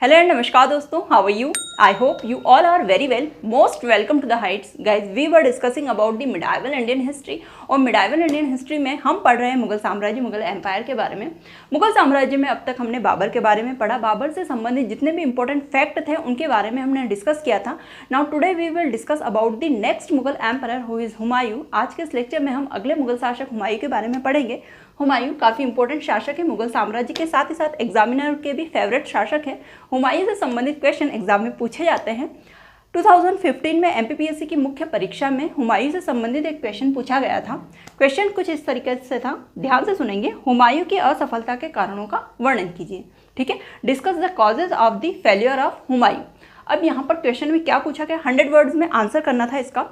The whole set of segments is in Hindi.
हेलो एंड नमस्कार दोस्तों, how are you? I hope you all are very well. Most welcome to the Heights. Guys, we were discussing about the medieval Indian history. और मिडाइवल इंडियन हिस्ट्री में हम पढ़ रहे हैं मुगल साम्राज्य, मुगल एम्पायर के बारे में. मुगल साम्राज्य में अब तक हमने बाबर के बारे में पढ़ा. बाबर से संबंधित जितने भी इंपॉर्टेंट फैक्ट थे उनके बारे में हमने डिस्कस किया था. Now today we will discuss about the next Mughal empire who is Humayun. आज के इस लेक्चर में हम अगले मुगल शासक हुमायूं के बारे में पढ़ेंगे. हुमायूं काफ़ी इंपॉर्टेंट शासक है मुगल साम्राज्य के, साथ ही साथ एग्जामिनर के भी फेवरेट शासक है. हुमायूं से संबंधित क्वेश्चन एग्जाम में पूछे जाते हैं. 2015 में एमपीपीएससी की मुख्य परीक्षा में हुमायूं से संबंधित एक क्वेश्चन पूछा गया था. क्वेश्चन कुछ इस तरीके से था, ध्यान से सुनेंगे. हुमायूं की असफलता के कारणों का वर्णन कीजिए. ठीक है, discuss the causes of the failure of Humayun. अब यहाँ पर क्वेश्चन में क्या पूछा गया, 100 वर्ड्स में आंसर करना था. इसका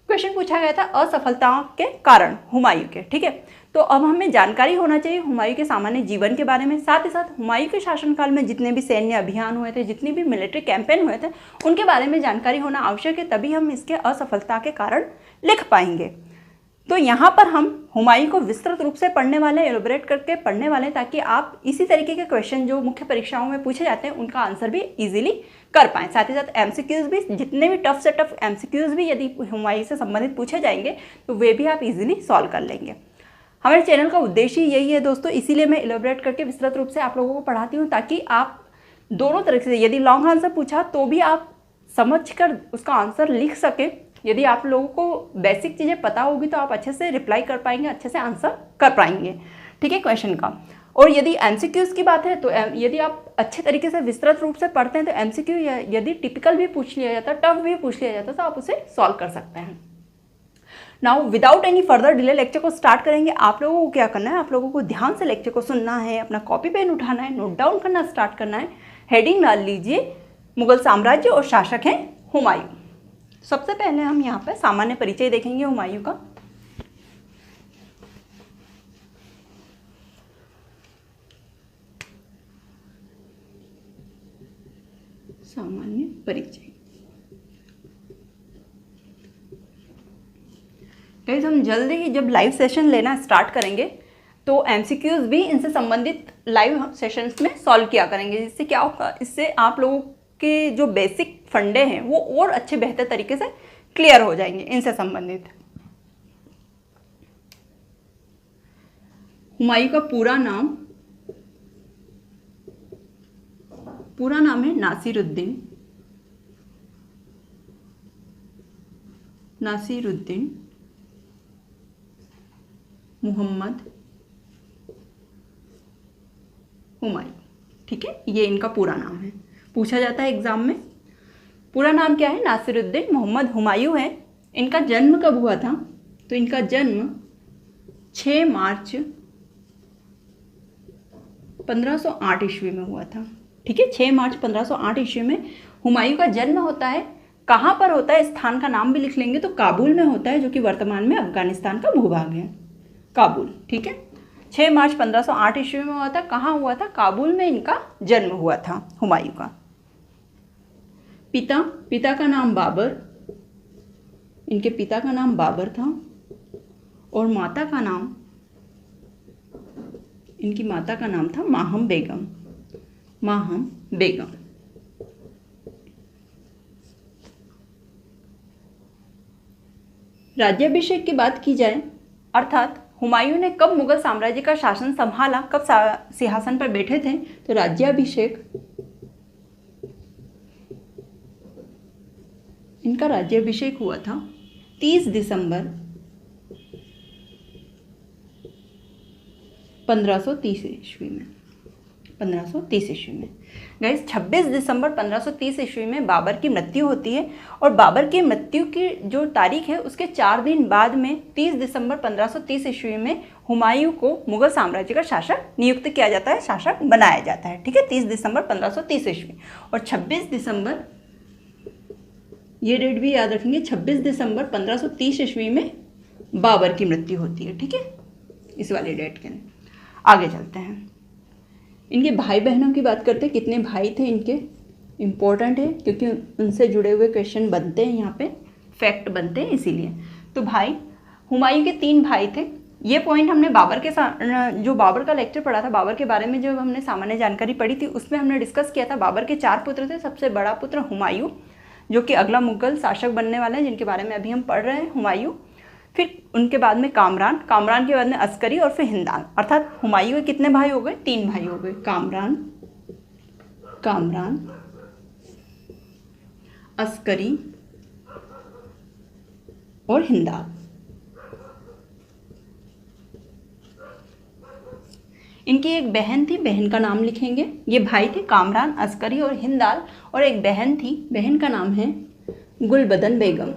क्वेश्चन पूछा गया था असफलताओं के कारण हुमायूं के. ठीक है, तो अब हमें जानकारी होना चाहिए हुमायूं के सामान्य जीवन के बारे में. साथ ही साथ हुमायूं के शासनकाल में जितने भी सैन्य अभियान हुए थे, जितनी भी मिलिट्री कैंपेन हुए थे, उनके बारे में जानकारी होना आवश्यक है. तभी हम इसके असफलता के कारण लिख पाएंगे. तो यहाँ पर हम हुमायूं को विस्तृत रूप से पढ़ने वाले हैं, एलोबरेट करके पढ़ने वाले हैं, ताकि आप इसी तरीके के क्वेश्चन जो मुख्य परीक्षाओं में पूछे जाते हैं उनका आंसर भी इजीली कर पाएँ. साथ ही साथ एमसीक्यूज भी, जितने भी टफ से टफ एमसीक्यूज भी यदि हुमायूं से संबंधित पूछे जाएंगे तो वे भी आप इजीली सॉल्व कर लेंगे. हमारे चैनल का उद्देश्य यही है दोस्तों, इसीलिए मैं एलोबरेट करके विस्तृत रूप से आप लोगों को पढ़ाती हूँ, ताकि आप दोनों तरह से, यदि लॉन्ग आंसर पूछा तो भी आप समझकर उसका आंसर लिख सकें. यदि आप लोगों को बेसिक चीज़ें पता होगी तो आप अच्छे से रिप्लाई कर पाएंगे, अच्छे से आंसर कर पाएंगे. ठीक है, क्वेश्चन का. और यदि एमसीक्यूज़ की बात है तो यदि आप अच्छे तरीके से विस्तृत रूप से पढ़ते हैं तो एमसीक्यू यदि टिपिकल भी पूछ लिया जाता, टफ भी पूछ लिया जाता, तो आप उसे सॉल्व कर सकते हैं. Now without any further delay lecture को स्टार्ट करेंगे. आप लोगों को क्या करना है, आप लोगों को ध्यान से लेक्चर को सुनना है, अपना कॉपी पेन उठाना है, नोट डाउन करना स्टार्ट करना है. हेडिंग डाल लीजिए, मुगल साम्राज्य और शासक हैं हुमायूं. सबसे पहले हम यहाँ पर सामान्य परिचय देखेंगे हुमायूं का. सामान्य परिचय. गाइस, हम जल्दी ही जब लाइव सेशन लेना स्टार्ट करेंगे तो एमसीक्यूज भी इनसे संबंधित लाइव सेशंस में सॉल्व किया करेंगे. जिससे क्या होगा, इससे आप लोगों के जो बेसिक फंडे हैं वो और अच्छे बेहतर तरीके से क्लियर हो जाएंगे इनसे संबंधित. हुमायूं का पूरा नाम है नासिरुद्दीन मोहम्मद हुमायूं. ठीक है, ये इनका पूरा नाम है, पूछा जाता है एग्जाम में. पूरा नाम क्या है? नासिरुद्दीन मोहम्मद हुमायूं है. इनका जन्म कब हुआ था? तो इनका जन्म 6 मार्च 1508 ईस्वी में हुआ था. ठीक है, 6 मार्च 1508 ईस्वी में हुमायूं का जन्म होता है. कहाँ पर होता है, स्थान का नाम भी लिख लेंगे तो काबुल में होता है, जो कि वर्तमान में अफगानिस्तान का भूभाग है, काबुल. ठीक है, 6 मार्च 1508 ईस्वी में हुआ था. कहाँ हुआ था? काबुल में इनका जन्म हुआ था हुमायूं का. पिता का नाम बाबर, इनके पिता का नाम बाबर था. और इनकी माता का नाम था माहम बेगम. राज्याभिषेक की बात की जाए, अर्थात हुमायूं ने कब मुगल साम्राज्य का शासन संभाला, कब सिंहासन पर बैठे थे, तो इनका राज्याभिषेक हुआ था 30 दिसंबर 1530 ईस्वी में. गाइस, 26 दिसंबर 1530 ईस्वी में बाबर की मृत्यु होती है. और बाबर की मृत्यु की जो तारीख है उसके 4 दिन बाद में 30 दिसंबर 1530 ईस्वी में हुमायूं को मुगल साम्राज्य का शासक नियुक्त किया जाता है, शासक बनाया जाता है. ठीक है, 30 दिसंबर 1530 ईस्वी. और 26 दिसंबर, ये डेट भी याद रखेंगे, 26 दिसंबर 1530 ईस्वी में बाबर की मृत्यु होती है. ठीक है, इस वाली डेट के. आगे चलते हैं, इनके भाई बहनों की बात करते हैं. कितने भाई थे इनके, इम्पोर्टेंट है क्योंकि उनसे जुड़े हुए क्वेश्चन बनते हैं, यहाँ पे फैक्ट बनते हैं इसीलिए. तो भाई, हुमायूं के 3 भाई थे. ये पॉइंट हमने बाबर के जो बाबर का लेक्चर पढ़ा था, बाबर के बारे में जो हमने सामान्य जानकारी पढ़ी थी, उसमें हमने डिस्कस किया था बाबर के 4 पुत्र थे। सबसे बड़ा पुत्र हुमायूं, जो कि अगला मुगल शासक बनने वाले हैं, जिनके बारे में अभी हम पढ़ रहे हैं, हुमायूं। फिर उनके बाद में कामरान, कामरान के बाद में अस्करी और फिर हिंदाल। अर्थात हुमायूं के कितने भाई हो गए? 3 भाई हो गए, कामरान, अस्करी और हिंदाल। इनकी एक बहन थी, बहन का नाम लिखेंगे। ये भाई थे कामरान, अस्करी और हिंदाल, और एक बहन थी, बहन का नाम है गुलबदन बेगम।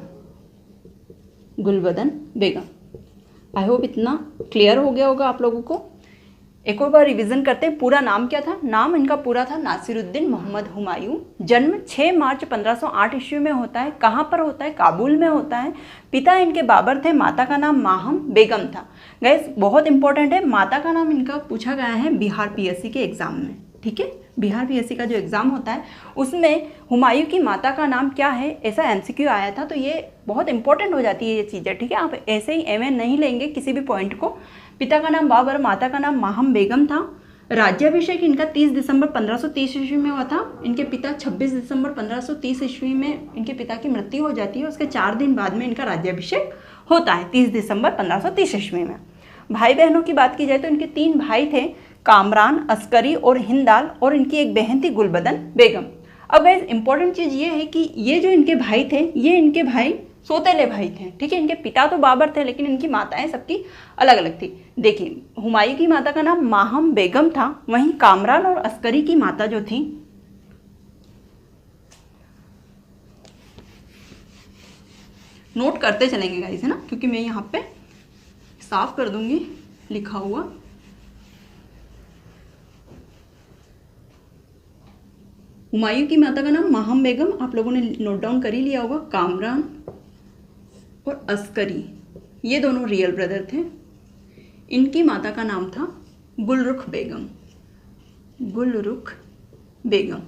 गुलबदन बेगम। आई होप इतना क्लियर हो गया होगा आप लोगों को। एक और बार रिवीजन करते हैं। पूरा नाम क्या था? नाम इनका पूरा था नासिरुद्दीन मोहम्मद हुमायूं। जन्म 6 मार्च 1508 ईस्वी में होता है। कहाँ पर होता है? काबुल में होता है। पिता इनके बाबर थे, माता का नाम माहम बेगम था। गाइस बहुत इंपॉर्टेंट है, माता का नाम इनका पूछा गया है बिहार पीएससी के एग्जाम में, ठीक है। बिहार पीएससी का जो एग्ज़ाम होता है उसमें हुमायूं की माता का नाम क्या है, ऐसा एमसीक्यू आया था। तो ये बहुत इंपॉर्टेंट हो जाती है ये चीज़ें, ठीक है। आप ऐसे ही एमए नहीं लेंगे किसी भी पॉइंट को। पिता का नाम बाबर, माता का नाम माहम बेगम था। राज्याभिषेक इनका 30 दिसंबर 1530 ईस्वी में हुआ था। इनके पिता 26 दिसंबर 1530 ईस्वी में इनके पिता की मृत्यु हो जाती है। उसके 4 दिन बाद में इनका राज्याभिषेक होता है 30 दिसंबर 1530 ईस्वी में। भाई बहनों की बात की जाए तो इनके 3 भाई थे, कामरान, अस्करी और हिंदाल, और इनकी एक बहन थी गुलबदन बेगम। अब गाइस इंपॉर्टेंट चीज़ ये है कि ये जो इनके भाई थे, ये इनके भाई सौतेले भाई थे, ठीक है। इनके पिता तो बाबर थे लेकिन इनकी माताएं सबकी अलग अलग थी। देखिए, हुमायूं की माता का नाम माहम बेगम था, वहीं कामरान और अस्करी की माता जो थी नोट करते चलेंगे गाइस, है ना, क्योंकि मैं यहाँ पे साफ कर दूंगी लिखा हुआ। हुमायूं की माता का नाम माहम बेगम, आप लोगों ने नोट डाउन कर ही लिया होगा। कामरान और अस्करी ये दोनों रियल ब्रदर थे। इनकी माता का नाम था गुलरुख बेगम, गुलरुख बेगम,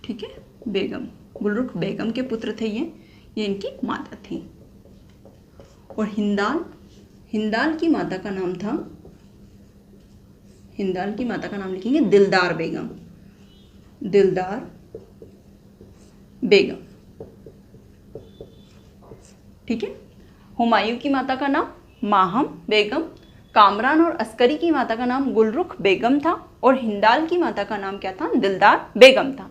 ठीक है, बेगम, गुलरुख बेगम के पुत्र थे ये इनकी माता थी। और हिंदाल, हिंदाल की माता का नाम था, हिंदाल की माता का नाम लिखेंगे दिलदार बेगम, दिलदार बेगम, ठीक है। हुमायूं की माता का नाम माहम बेगम, कामरान और अस्करी की माता का नाम गुलरुख बेगम था, और हिंदाल की माता का नाम क्या था? दिलदार बेगम था।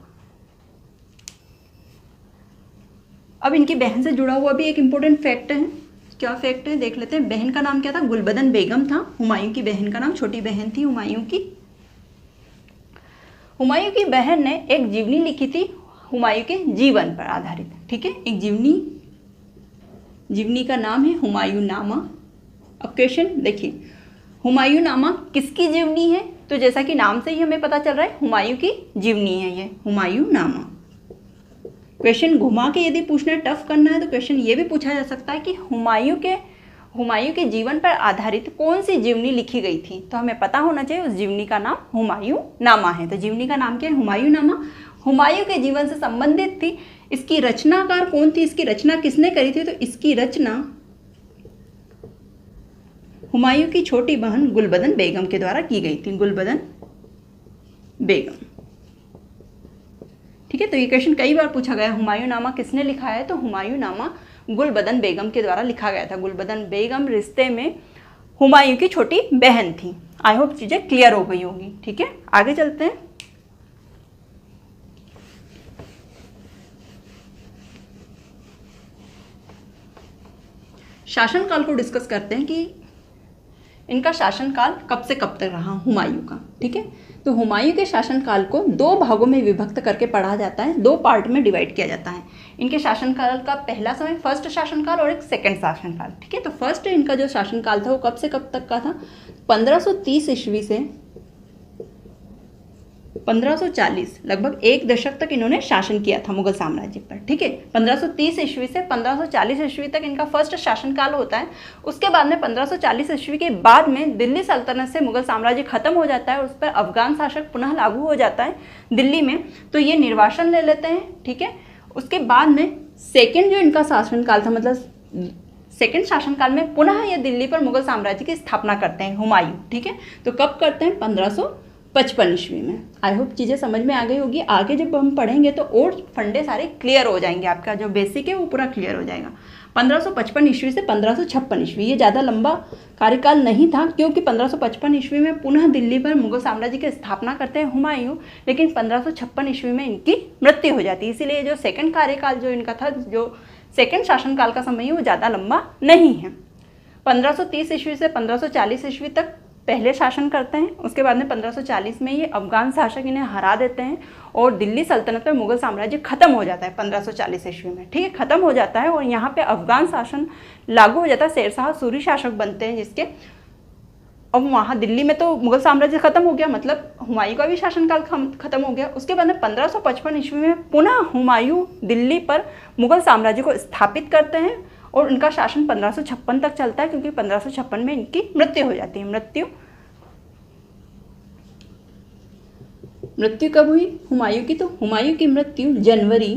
अब इनकी बहन से जुड़ा हुआ भी एक इंपॉर्टेंट फैक्ट है। क्या फैक्ट है देख लेते हैं। बहन का नाम क्या था? गुलबदन बेगम था। हुमायूं की बहन का नाम, छोटी बहन थी हुमायूं की। हुमायूं की बहन ने एक जीवनी लिखी थी हुमायूं के जीवन पर आधारित, ठीक है। एक जीवनी का नाम है हुमायूं नामा। अब क्वेश्चन देखिए, हुमायूं नामा किसकी जीवनी है? तो जैसा कि नाम से ही हमें पता चल रहा है हुमायूं की जीवनी है ये हुमायूं नामा। क्वेश्चन घुमा के यदि पूछना है, टफ करना है, तो क्वेश्चन ये भी पूछा जा सकता है कि हुमायूं के जीवन पर आधारित कौन सी जीवनी लिखी गई थी। तो हमें पता होना चाहिए उस जीवनी का नाम हुमायूं नामा है। तो जीवनी का नाम क्या है? हुमायूं नामा। हुमायूं के जीवन से संबंधित थी। इसकी रचनाकार कौन थी? इसकी रचना किसने करी थी? तो इसकी रचना हुमायूं की छोटी बहन गुलबदन बेगम के द्वारा की गई थी, गुलबदन बेगम, ठीक है। तो ये क्वेश्चन कई बार पूछा गया, हुमायूं नामा किसने लिखा है? तो हुमायूं नामा गुलबदन बेगम के द्वारा लिखा गया था। गुलबदन बेगम रिश्ते में हुमायूं की छोटी बहन थी। आई होप चीजें क्लियर हो गई होंगी, ठीक है। आगे चलते हैं। शासनकाल को डिस्कस करते हैं कि इनका शासनकाल कब से कब तक रहा हुमायूं का, ठीक है। तो हुमायूं के शासनकाल को 2 भागों में विभक्त करके पढ़ा जाता है, 2 पार्ट में डिवाइड किया जाता है। इनके शासनकाल का पहला समय फर्स्ट शासनकाल और एक सेकंड शासनकाल, ठीक है। तो फर्स्ट इनका जो शासनकाल था वो कब से कब तक का था? 1530 ईस्वी से 1540, लगभग 1 दशक तक इन्होंने शासन किया था मुगल साम्राज्य पर, ठीक है। 1530 ईस्वी से 1540 ईस्वी तक इनका फर्स्ट शासनकाल होता है। उसके बाद में 1540 ईस्वी के बाद में दिल्ली सल्तनत से मुगल साम्राज्य खत्म हो जाता है और उस पर अफगान शासक पुनः लागू हो जाता है दिल्ली में। तो ये निर्वासन ले लेते हैं, ठीक है। उसके बाद में सेकेंड जो इनका शासनकाल था, मतलब सेकंड शासनकाल में पुनः ये दिल्ली पर मुगल साम्राज्य की स्थापना करते हैं हुमायूं। ठीक है, तो कब करते हैं? 1555 ईस्वी में। आई होप चीज़ें समझ में आ गई होगी। आगे जब हम पढ़ेंगे तो और फंडे सारे क्लियर हो जाएंगे, आपका जो बेसिक है वो पूरा क्लियर हो जाएगा। 1555 ईस्वी से 1556 ईस्वी, ये ज़्यादा लंबा कार्यकाल नहीं था, क्योंकि 1555 ईस्वी में पुनः दिल्ली पर मुगल साम्राज्य की स्थापना करते हैं हुमायूं, लेकिन 1556 ईस्वी में इनकी मृत्यु हो जाती है। इसीलिए जो सेकंड कार्यकाल जो इनका था, जो सेकंड शासनकाल का समय है, वो ज़्यादा लंबा नहीं है। 1530 ईस्वी से 1540 ईस्वी तक पहले शासन करते हैं। उसके बाद में 1540 में ये अफगान शासक इन्हें हरा देते हैं और दिल्ली सल्तनत पर मुगल साम्राज्य खत्म हो जाता है 1540 ईस्वी में। ठीक है, खत्म हो जाता है और यहाँ पे अफगान शासन लागू हो जाता है। शेरशाह सूरी शासक बनते हैं जिसके, अब वहाँ दिल्ली में तो मुगल साम्राज्य खत्म हो गया, मतलब हुमायूं का भी शासनकाल खत्म हो गया। उसके बाद में 1555 ईस्वी में पुनः हुमायूं दिल्ली पर मुगल साम्राज्य को स्थापित करते हैं और उनका शासन 1556 तक चलता है, क्योंकि 1556 में इनकी मृत्यु हो जाती है। मृत्यु कब हुई हुमायूं की? तो हुमायूं की मृत्यु जनवरी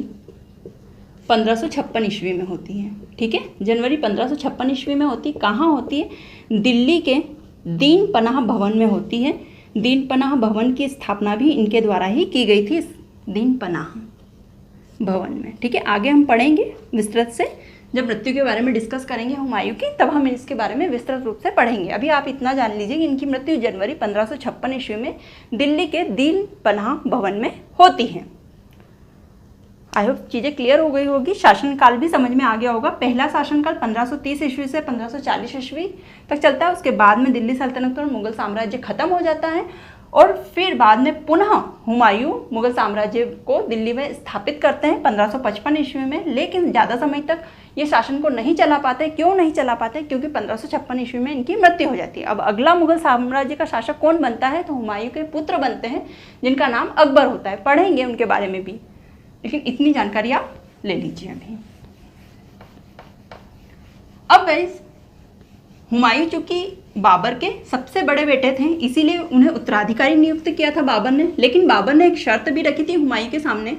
1556 ईस्वी में होती है। ठीक है, जनवरी 1556 ईस्वी में होती। कहाँ होती है? दिल्ली के दीन पनाह भवन में होती है। दीन पनाह भवन की स्थापना भी इनके द्वारा ही की गई थी, दीन पनाह भवन में। ठीक है, आगे हम पढ़ेंगे विस्तृत से, जब मृत्यु के बारे में डिस्कस करेंगे हुमायूं की, तब हम इसके बारे में विस्तृत रूप से पढ़ेंगे। अभी आप इतना जान लीजिए कि इनकी मृत्यु जनवरी 1556 ईस्वी में दिल्ली के दीन पनाह भवन में होती है। आई होप चीज़ें क्लियर हो गई होगी। शासनकाल भी समझ में आ गया होगा। पहला शासनकाल 1530 ईस्वी से 1540 ईस्वी तक चलता है। उसके बाद में दिल्ली सल्तनत और मुगल साम्राज्य खत्म हो जाता है और फिर बाद में पुनः हुमायूं मुगल साम्राज्य को दिल्ली में स्थापित करते हैं 1555 ईस्वी में। लेकिन ज़्यादा समय तक ये शासन को नहीं चला पाते। क्यों नहीं चला पाते? क्योंकि 1556 ईस्वी में इनकी मृत्यु हो जाती है। अब अगला मुगल साम्राज्य का शासक कौन बनता है? तो हुमायूं के पुत्र बनते हैं, जिनका नाम अकबर होता है। पढ़ेंगे उनके बारे में भी, लेकिन इतनी जानकारी आप ले लीजिए अभी। अब गाइस, हुमायूं चूंकि बाबर के सबसे बड़े बेटे थे, इसीलिए उन्हें उत्तराधिकारी नियुक्त किया था बाबर ने। लेकिन बाबर ने एक शर्त भी रखी थी हुमायूं के सामने।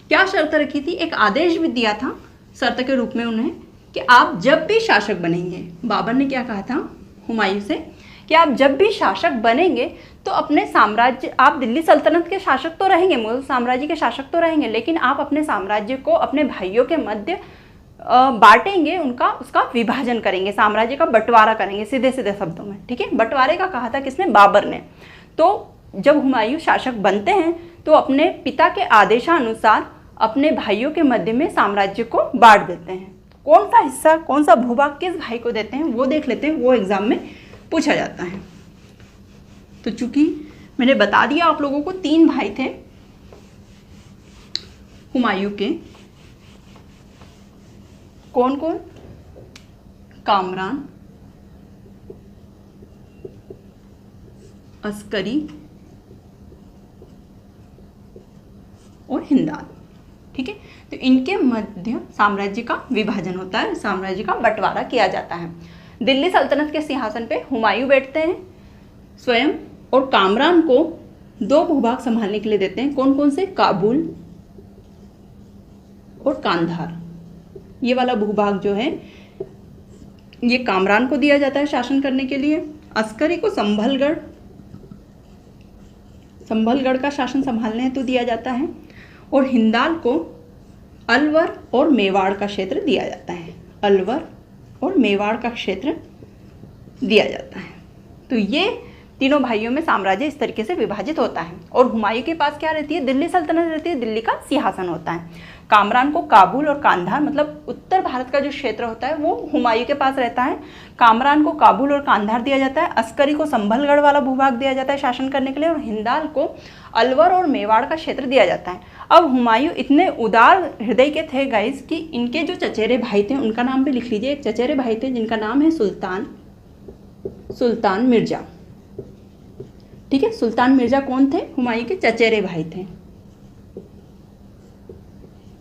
क्या शर्त रखी थी? एक आदेश भी दिया था शर्त के रूप में उन्हें, कि आप जब भी शासक बनेंगे, बाबर ने क्या कहा था हुमायूं से, कि आप जब भी शासक बनेंगे तो अपने साम्राज्य, आप दिल्ली सल्तनत के शासक तो रहेंगे, मुगल साम्राज्य के शासक तो रहेंगे, लेकिन आप अपने साम्राज्य को अपने भाइयों के मध्य बांटेंगे, उसका विभाजन करेंगे, साम्राज्य का बंटवारा करेंगे, सीधे सीधे शब्दों में। ठीक है, बंटवारे का कहा था किसने? बाबर ने। तो जब हुमायूं शासक बनते हैं तो अपने पिता के आदेशानुसार अपने भाइयों के मध्य में साम्राज्य को बांट देते हैं। कौन सा हिस्सा, कौन सा भूभाग किस भाई को देते हैं वो देख लेते हैं, वो एग्जाम में पूछा जाता है। तो चूंकि मैंने बता दिया आप लोगों को, 3 भाई थे हुमायूं के। कौन कौन? कामरान, अस्करी और हिंदाल। ठीक है, तो इनके मध्य साम्राज्य का विभाजन होता है, साम्राज्य का बंटवारा किया जाता है। दिल्ली सल्तनत के सिंहासन पे हुमायूं बैठते हैं स्वयं, और कामरान को 2 भूभाग संभालने के लिए देते हैं। कौन कौन से? काबुल और कांधार। ये वाला भूभाग जो है ये कामरान को दिया जाता है शासन करने के लिए। अस्करी को संभलगढ़ का शासन संभालने हेतु दिया जाता है, और हिंदाल को अलवर और मेवाड़ का क्षेत्र दिया जाता है। अलवर और मेवाड़ का क्षेत्र दिया जाता है। तो ये तीनों भाइयों में साम्राज्य इस तरीके से विभाजित होता है। और हुमायूं के पास क्या रहती है? दिल्ली सल्तनत रहती है, दिल्ली का सिंहासन होता है। कामरान को काबुल और कांधार, मतलब उत्तर भारत का जो क्षेत्र होता है वो हुमायूं के पास रहता है। कामरान को काबुल और कांधार दिया जाता है। अस्करी को संभलगढ़ वाला भूभाग दिया जाता है शासन करने के लिए, और हिंदाल को अलवर और मेवाड़ का क्षेत्र दिया जाता है। अब हुमायूं इतने उदार हृदय के थे गाइस कि इनके जो चचेरे भाई थे उनका नाम भी लिख लीजिए। एक चचेरे भाई थे जिनका नाम है सुल्तान मिर्जा। ठीक है, सुल्तान मिर्जा कौन थे? हुमायूं के चचेरे भाई थे।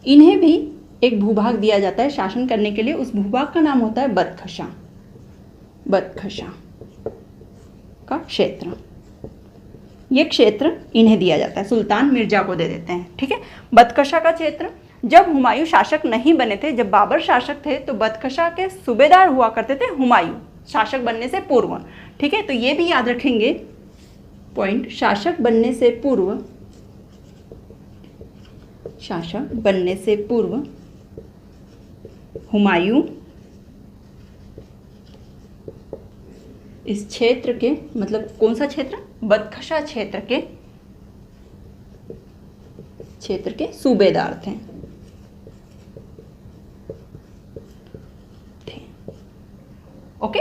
इन्हें भी एक भूभाग दिया जाता है शासन करने के लिए। उस भूभाग का नाम होता है बदखशा का क्षेत्र। ये क्षेत्र इन्हें दिया जाता है, सुल्तान मिर्जा को दे देते हैं। ठीक है, बदखशा का क्षेत्र जब हुमायूं शासक नहीं बने थे, जब बाबर शासक थे, तो बदखशा के सूबेदार हुआ करते थे हुमायूं, शासक बनने से पूर्व। ठीक है, तो ये भी याद रखेंगे पॉइंट, शासक बनने से पूर्व, शासक बनने से पूर्व हुमायूं इस क्षेत्र के, मतलब कौन सा क्षेत्र, बदखशा क्षेत्र के सूबेदार थे। ओके,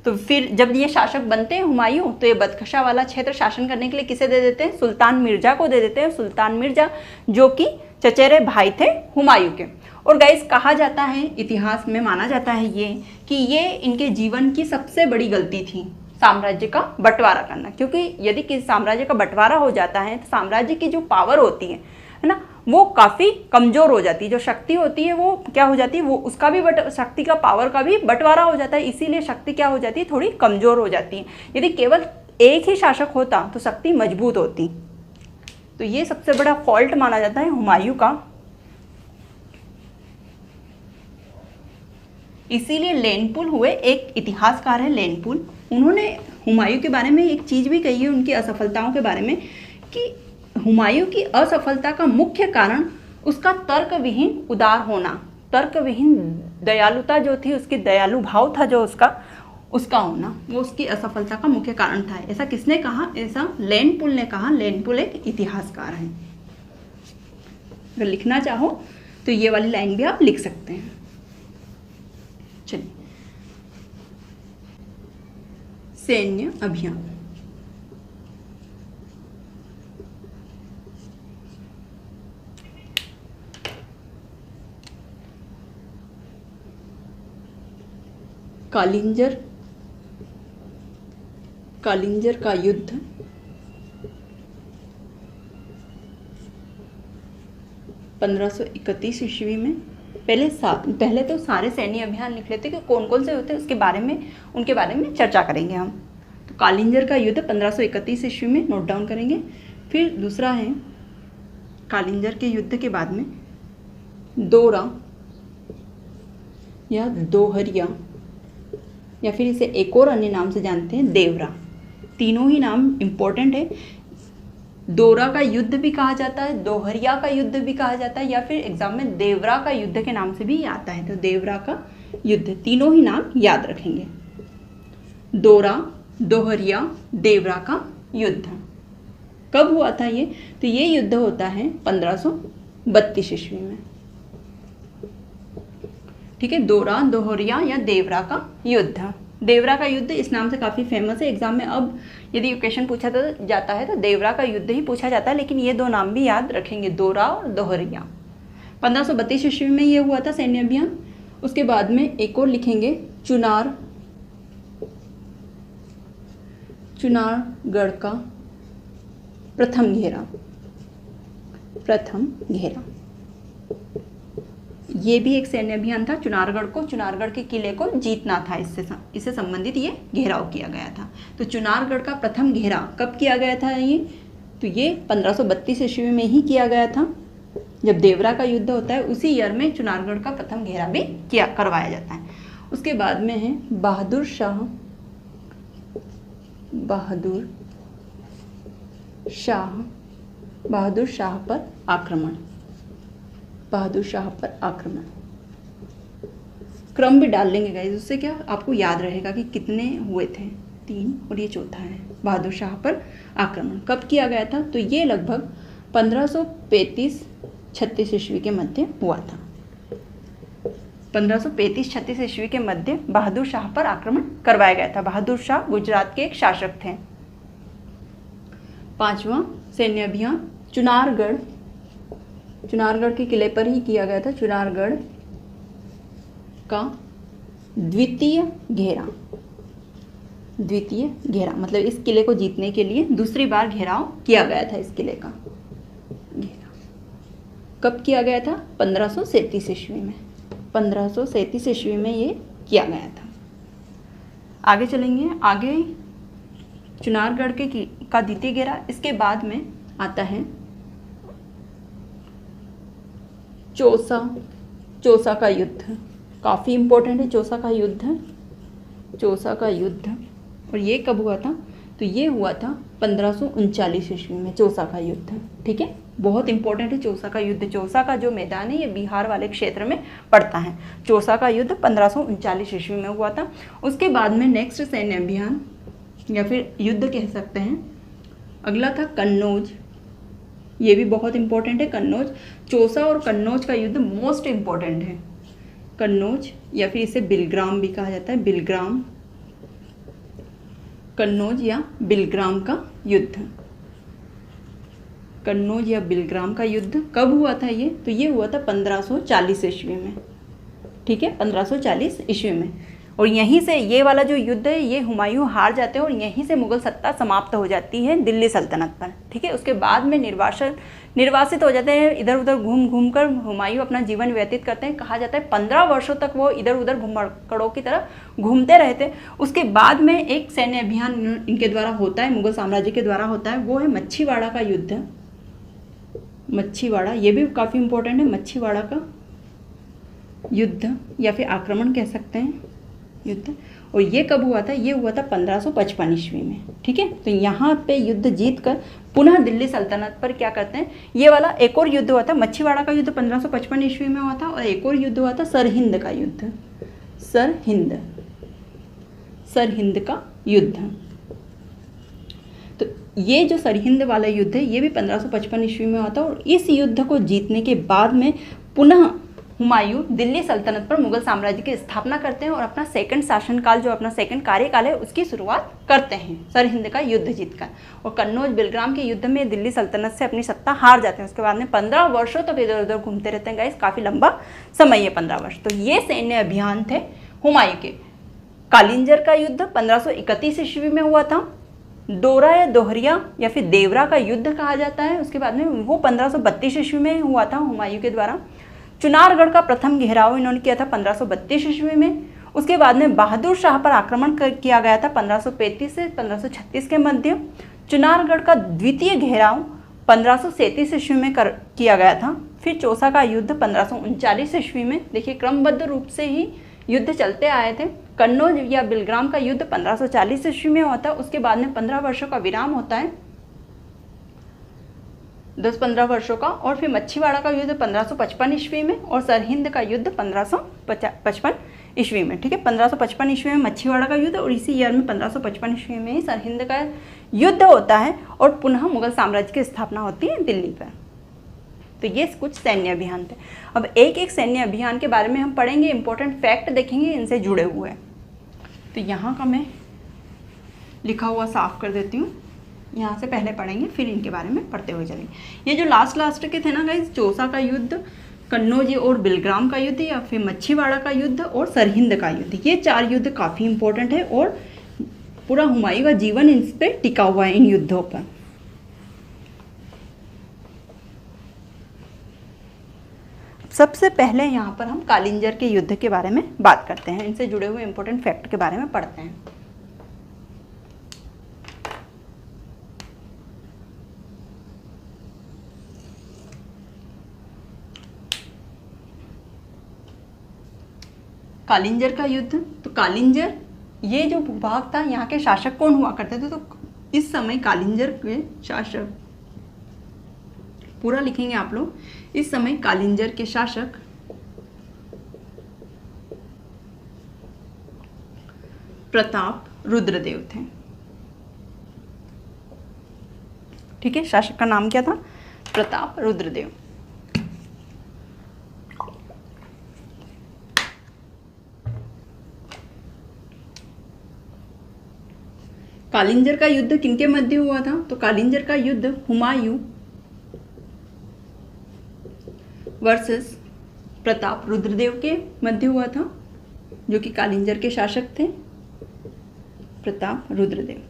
तो फिर जब ये शासक बनते हैं हुमायूं, तो ये बदखशा वाला क्षेत्र शासन करने के लिए किसे दे देते हैं, सुल्तान मिर्जा को दे देते हैं। सुल्तान मिर्जा जो कि चचेरे भाई थे हुमायूं के। और गाइस कहा जाता है, इतिहास में माना जाता है ये कि ये इनके जीवन की सबसे बड़ी गलती थी, साम्राज्य का बंटवारा करना। क्योंकि यदि किसी साम्राज्य का बंटवारा हो जाता है तो साम्राज्य की जो पावर होती है ना, वो काफ़ी कमज़ोर हो जाती है। जो शक्ति होती है वो क्या हो जाती है, वो उसका भी शक्ति का, पावर का भी बंटवारा हो जाता है। इसीलिए शक्ति क्या हो जाती है, थोड़ी कमज़ोर हो जाती है। यदि केवल एक ही शासक होता तो शक्ति मजबूत होती। तो ये सबसे बड़ा फॉल्ट माना जाता है हुमायूं का। इसीलिए लेनपुल हुए, एक इतिहासकार है लेनपुल, उन्होंने हुमायूं के बारे में एक चीज़ भी कही है, उनकी असफलताओं के बारे में, कि हुमायूं की असफलता का मुख्य कारण उसका तर्कविहीन उदार होना, तर्कविहीन दयालुता जो थी, उसकी दयालु भाव था जो उसका होना, वो उसकी असफलता का मुख्य कारण था। ऐसा किसने कहा, ऐसा लेनपुल ने कहा। लेनपुल एक इतिहासकार है। अगर लिखना चाहो तो ये वाली लाइन भी आप लिख सकते हैं। चलिए, सैन्य अभियान। कालिंजर का युद्ध 1531 ईस्वी में। पहले तो सारे सैन्य अभियान लिख लेते कि कौन कौन से होते हैं, उसके बारे में, उनके बारे में चर्चा करेंगे हम। तो कालिंजर का युद्ध 1531 ईस्वी में नोट डाउन करेंगे। फिर दूसरा है, कालिंजर के युद्ध के बाद में दोरा या दोहरिया, या फिर इसे एक और अन्य नाम से जानते हैं, देवरा। तीनों ही नाम इम्पोर्टेंट है। दोरा का युद्ध भी कहा जाता है, दोहरिया का युद्ध भी कहा जाता है, या फिर एग्जाम में देवरा का युद्ध के नाम से भी आता है। तो देवरा का युद्ध, तीनों ही नाम याद रखेंगे। दोरा, दोहरिया, देवरा का युद्ध कब हुआ था ये? तो ये युद्ध होता है 1532 ईस्वी में। ठीक है, दोरा, दोहरिया या देवरा का युद्ध। देवरा का युद्ध इस नाम से काफ़ी फेमस है। एग्जाम में अब यदि क्वेश्चन पूछा जाता है तो देवरा का युद्ध ही पूछा जाता है, लेकिन ये दो नाम भी याद रखेंगे, दोरा और दोहरिया। 1532 ईस्वी में ये हुआ था सैन्य अभियान। उसके बाद में एक और लिखेंगे, चुनारगढ़ का प्रथम घेरा। ये भी एक सैन्य अभियान था। चुनारगढ़ के किले को जीतना था, इससे संबंधित ये घेराव किया गया था। तो चुनारगढ़ का प्रथम घेरा कब किया गया था ये? तो ये 1532 ईस्वी में ही किया गया था। जब देवरा का युद्ध होता है उसी ईयर में चुनारगढ़ का प्रथम घेरा भी करवाया जाता है। उसके बाद में है बहादुर शाह पर आक्रमण। क्रम भी डाल लेंगे गाइस, उससे क्या आपको याद रहेगा कि कितने हुए थे, 3 और ये चौथा है। बहादुर शाह पर आक्रमण कब किया गया था? तो ये लगभग 1535-36 ईस्वी के मध्य हुआ था। 1535-36 ईस्वी के मध्य बहादुर शाह पर आक्रमण करवाया गया था। बहादुर शाह गुजरात के एक शासक थे। 5वां सैन्य अभियान चुनारगढ़ के किले पर ही किया गया था। चुनारगढ़ का द्वितीय घेरा, मतलब इस किले को जीतने के लिए दूसरी बार घेराव किया गया था। इस किले का घेरा कब किया गया था? 1537 ईस्वी में। 1537 ईस्वी में ये किया गया था। आगे चलेंगे। आगे चुनारगढ़ का द्वितीय घेरा। इसके बाद में आता है चौसा का युद्ध काफ़ी इम्पोर्टेंट है। चौसा का युद्ध और ये कब हुआ था? तो ये हुआ था 1539 ईस्वी में, चौसा का युद्ध। ठीक है, बहुत इंपॉर्टेंट है चौसा का युद्ध। चौसा का जो मैदान है ये बिहार वाले क्षेत्र में पड़ता है। चौसा का युद्ध 1539 ईस्वी में हुआ था। उसके बाद में नेक्स्ट सैन्य अभियान या फिर युद्ध कह सकते हैं, अगला था कन्नौज। ये भी बहुत इंपॉर्टेंट है कन्नौज। चौसा और कन्नौज का युद्ध मोस्ट इंपॉर्टेंट है। कन्नौज या फिर इसे बिलग्राम भी कहा जाता है, बिलग्राम, कन्नौज या बिलग्राम का युद्ध। कन्नौज या बिलग्राम का युद्ध कब हुआ था ये? तो ये हुआ था 1540 ईस्वी में। ठीक है, 1540 ईस्वी में। और यहीं से ये वाला जो युद्ध है ये हुमायूं हार जाते हैं और यहीं से मुगल सत्ता समाप्त हो जाती है दिल्ली सल्तनत पर। ठीक है, उसके बाद में निर्वासित हो जाते हैं। इधर उधर घूम कर हुमायूं अपना जीवन व्यतीत करते हैं। कहा जाता है 15 वर्षों तक वो इधर उधर घुमक्कड़ों की तरह घूमते रहते। उसके बाद में एक सैन्य अभियान इनके द्वारा होता है, मुगल साम्राज्य के द्वारा होता है, वो है मच्छीवाड़ा का युद्ध। मच्छीवाड़ा, ये भी काफ़ी इंपॉर्टेंट है। मच्छीवाड़ा का युद्ध या फिर आक्रमण कह सकते हैं, युद्ध। और ये कब हुआ था? ये हुआ था 1555 ईस्वी में। ठीक है, तो यहाँ पे युद्ध जीतकर पुनः दिल्ली सल्तनत पर क्या करते हैं, ये वाला एक और युद्ध हुआ था। मच्छीवाड़ा का युद्ध 1555 ईस्वी में हुआ था और एक और युद्ध हुआ था सरहिंद का युद्ध। सरहिंद का युद्ध। तो ये जो सरहिंद वाला युद्ध है ये भी 1555 ईस्वी में हुआ था। और इस युद्ध को जीतने के बाद में पुनः हुमायूं दिल्ली सल्तनत पर मुगल साम्राज्य की स्थापना करते हैं और अपना सेकंड शासनकाल, जो अपना सेकंड कार्यकाल है, उसकी शुरुआत करते हैं सरहिंद का युद्ध जीतकर। और कन्नौज बिलग्राम के युद्ध में दिल्ली सल्तनत से अपनी सत्ता हार जाते हैं। उसके बाद में 15 वर्षों तक इधर उधर घूमते रहते हैं गाइस, काफ़ी लंबा समय है 15 वर्ष। तो ये सैन्य अभियान थे हुमायूं के। कालिंजर का युद्ध 1531 ईस्वी में हुआ था। दोरा या दोहरिया या फिर देवरा का युद्ध कहा जाता है। उसके बाद में वो 1532 ईस्वी में हुआ था हुमायूं के द्वारा। चुनारगढ़ का प्रथम घेराव इन्होंने किया था 1532 ईस्वी में। उसके बाद में बहादुर शाह पर आक्रमण किया गया था 1535 से 1536 के मध्य। चुनारगढ़ का द्वितीय घेराव 1537 ईस्वी में किया गया था। फिर चौसा का युद्ध 1539 ईस्वी में। देखिए क्रमबद्ध रूप से ही युद्ध चलते आए थे। कन्नौज या बिलग्राम का युद्ध 1540 ईस्वी में हुआ था। उसके बाद में 15 वर्षों का विराम होता है, 10-15 वर्षों का। और फिर मच्छीवाड़ा का युद्ध 1555 ईस्वी में और सरहिंद का युद्ध 1555 ईस्वी में। ठीक है, 1555 ईस्वी में मच्छीवाड़ा का युद्ध और इसी ईयर में 1555 ईस्वी में ही सरहिंद का युद्ध होता है और पुनः मुगल साम्राज्य की स्थापना होती है दिल्ली पर। तो ये कुछ सैन्य अभियान थे। अब एक एक सैन्य अभियान के बारे में हम पढ़ेंगे, इंपॉर्टेंट फैक्ट देखेंगे इनसे जुड़े हुए। तो यहाँ का मैं लिखा हुआ साफ कर देती हूँ, यहाँ से पहले पढ़ेंगे फिर इनके बारे में पढ़ते हुए चलेंगे। ये जो लास्ट के थे ना गाइस, चौसा का युद्ध, कन्नौज और बिलग्राम का युद्ध या फिर मच्छीवाड़ा का युद्ध और सरहिंद का युद्ध, ये 4 युद्ध काफ़ी इंपॉर्टेंट है और पूरा हुमायूं का जीवन इन पर टिका हुआ है, इन युद्धों पर। सबसे पहले यहाँ पर हम कालिंजर के युद्ध के बारे में बात करते हैं, इनसे जुड़े हुए इंपॉर्टेंट फैक्ट के बारे में पढ़ते हैं। कालिंजर का युद्ध, तो कालिंजर ये जो भूभाग था, यहाँ के शासक कौन हुआ करते थे? तो इस समय कालिंजर के शासक, पूरा लिखेंगे आप लोग, इस समय कालिंजर के शासक प्रताप रुद्रदेव थे। ठीक है, शासक का नाम क्या था? प्रताप रुद्रदेव। कालिंजर का युद्ध किनके मध्य हुआ था? तो कालिंजर का युद्ध हुमायूं वर्सेस प्रताप रुद्रदेव के मध्य हुआ था, जो कि कालिंजर के शासक थे, प्रताप रुद्रदेव।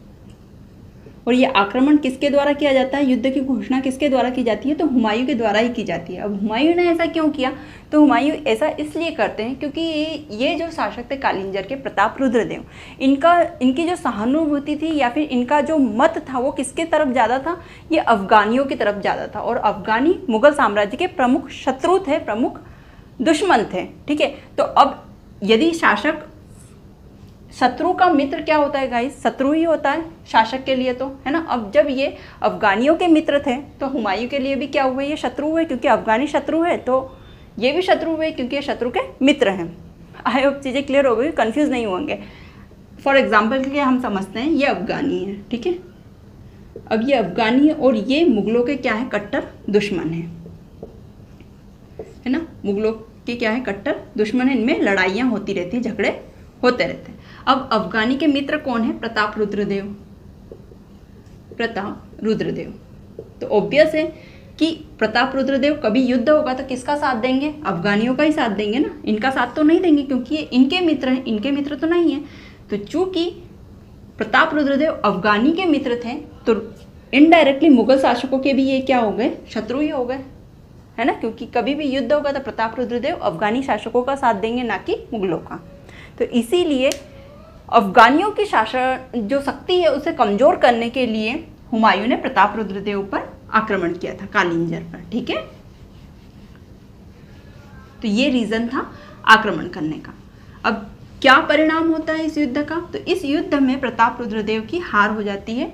और ये आक्रमण किसके द्वारा किया जाता है, युद्ध की घोषणा किसके द्वारा की जाती है, तो हुमायूं के द्वारा ही की जाती है। अब हुमायूं ने ऐसा क्यों किया, तो हुमायूं ऐसा इसलिए करते हैं क्योंकि ये जो शासक थे कालिंजर के प्रताप रुद्रदेव, इनकी जो सहानुभूति थी या फिर इनका जो मत था वो किसके तरफ ज़्यादा था, ये अफगानियों की तरफ ज़्यादा था। और अफगानी मुगल साम्राज्य के प्रमुख शत्रु थे, प्रमुख दुश्मन थे। ठीक है, तो अब यदि शासक, शत्रु का मित्र क्या होता है गाइस, शत्रु ही होता है शासक के लिए, तो है ना। अब जब ये अफगानियों के मित्र थे तो हुमायूं के लिए भी क्या हुए, ये शत्रु हुए, क्योंकि अफगानी शत्रु है तो ये भी शत्रु हुए क्योंकि ये शत्रु के मित्र हैं। आई होप चीज़ें क्लियर हो गई, कंफ्यूज नहीं होंगे। फॉर एग्जाम्पल के लिए हम समझते हैं ये अफगानी है, ठीक है। अब ये अफगानी है और ये मुगलों के क्या है, कट्टर दुश्मन है ना। मुगलों के क्या है, कट्टर दुश्मन है, इनमें लड़ाइयाँ होती रहती, झगड़े होते रहते हैं। अब अफगानी के मित्र कौन है, प्रताप रुद्रदेव, प्रताप रुद्रदेव। तो ऑब्वियस है कि प्रताप रुद्रदेव कभी युद्ध होगा तो किसका साथ देंगे, अफगानियों का ही साथ देंगे ना, इनका साथ तो नहीं देंगे क्योंकि ये इनके मित्र हैं, इनके मित्र तो नहीं है। तो चूंकि प्रताप रुद्रदेव अफगानी के मित्र थे तो इनडायरेक्टली मुगल शासकों के भी ये क्या हो गए, शत्रु ही हो गए, है ना। क्योंकि कभी भी युद्ध होगा तो प्रताप रुद्रदेव अफगानी शासकों का साथ देंगे, ना कि मुगलों का। तो इसीलिए अफगानियों की शासन जो शक्ति है उसे कमजोर करने के लिए हुमायूं ने प्रताप रुद्रदेव पर आक्रमण किया था, कालिंजर पर, ठीक है। तो ये रीजन था आक्रमण करने का। अब क्या परिणाम होता है इस युद्ध का, तो इस युद्ध में प्रताप रुद्रदेव की हार हो जाती है।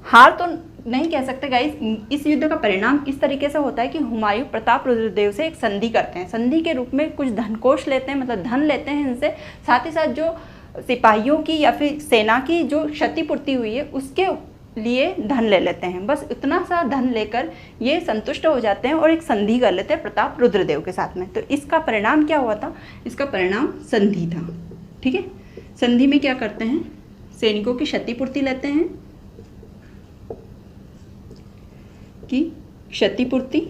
हार तो नहीं कह सकते गाइस, इस युद्ध का परिणाम इस तरीके से होता है कि हुमायूं प्रताप रुद्रदेव से एक संधि करते हैं। संधि के रूप में कुछ धनकोष लेते हैं, मतलब धन लेते हैं इनसे, साथ ही साथ जो सिपाहियों की या फिर सेना की जो क्षतिपूर्ति हुई है उसके लिए धन ले लेते हैं। बस इतना सा धन लेकर ये संतुष्ट हो जाते हैं और एक संधि कर लेते हैं प्रताप रुद्रदेव के साथ में। तो इसका परिणाम क्या हुआ था, इसका परिणाम संधि था, ठीक है। संधि में क्या करते हैं, सैनिकों की क्षतिपूर्ति लेते हैं, की क्षतिपूर्ति,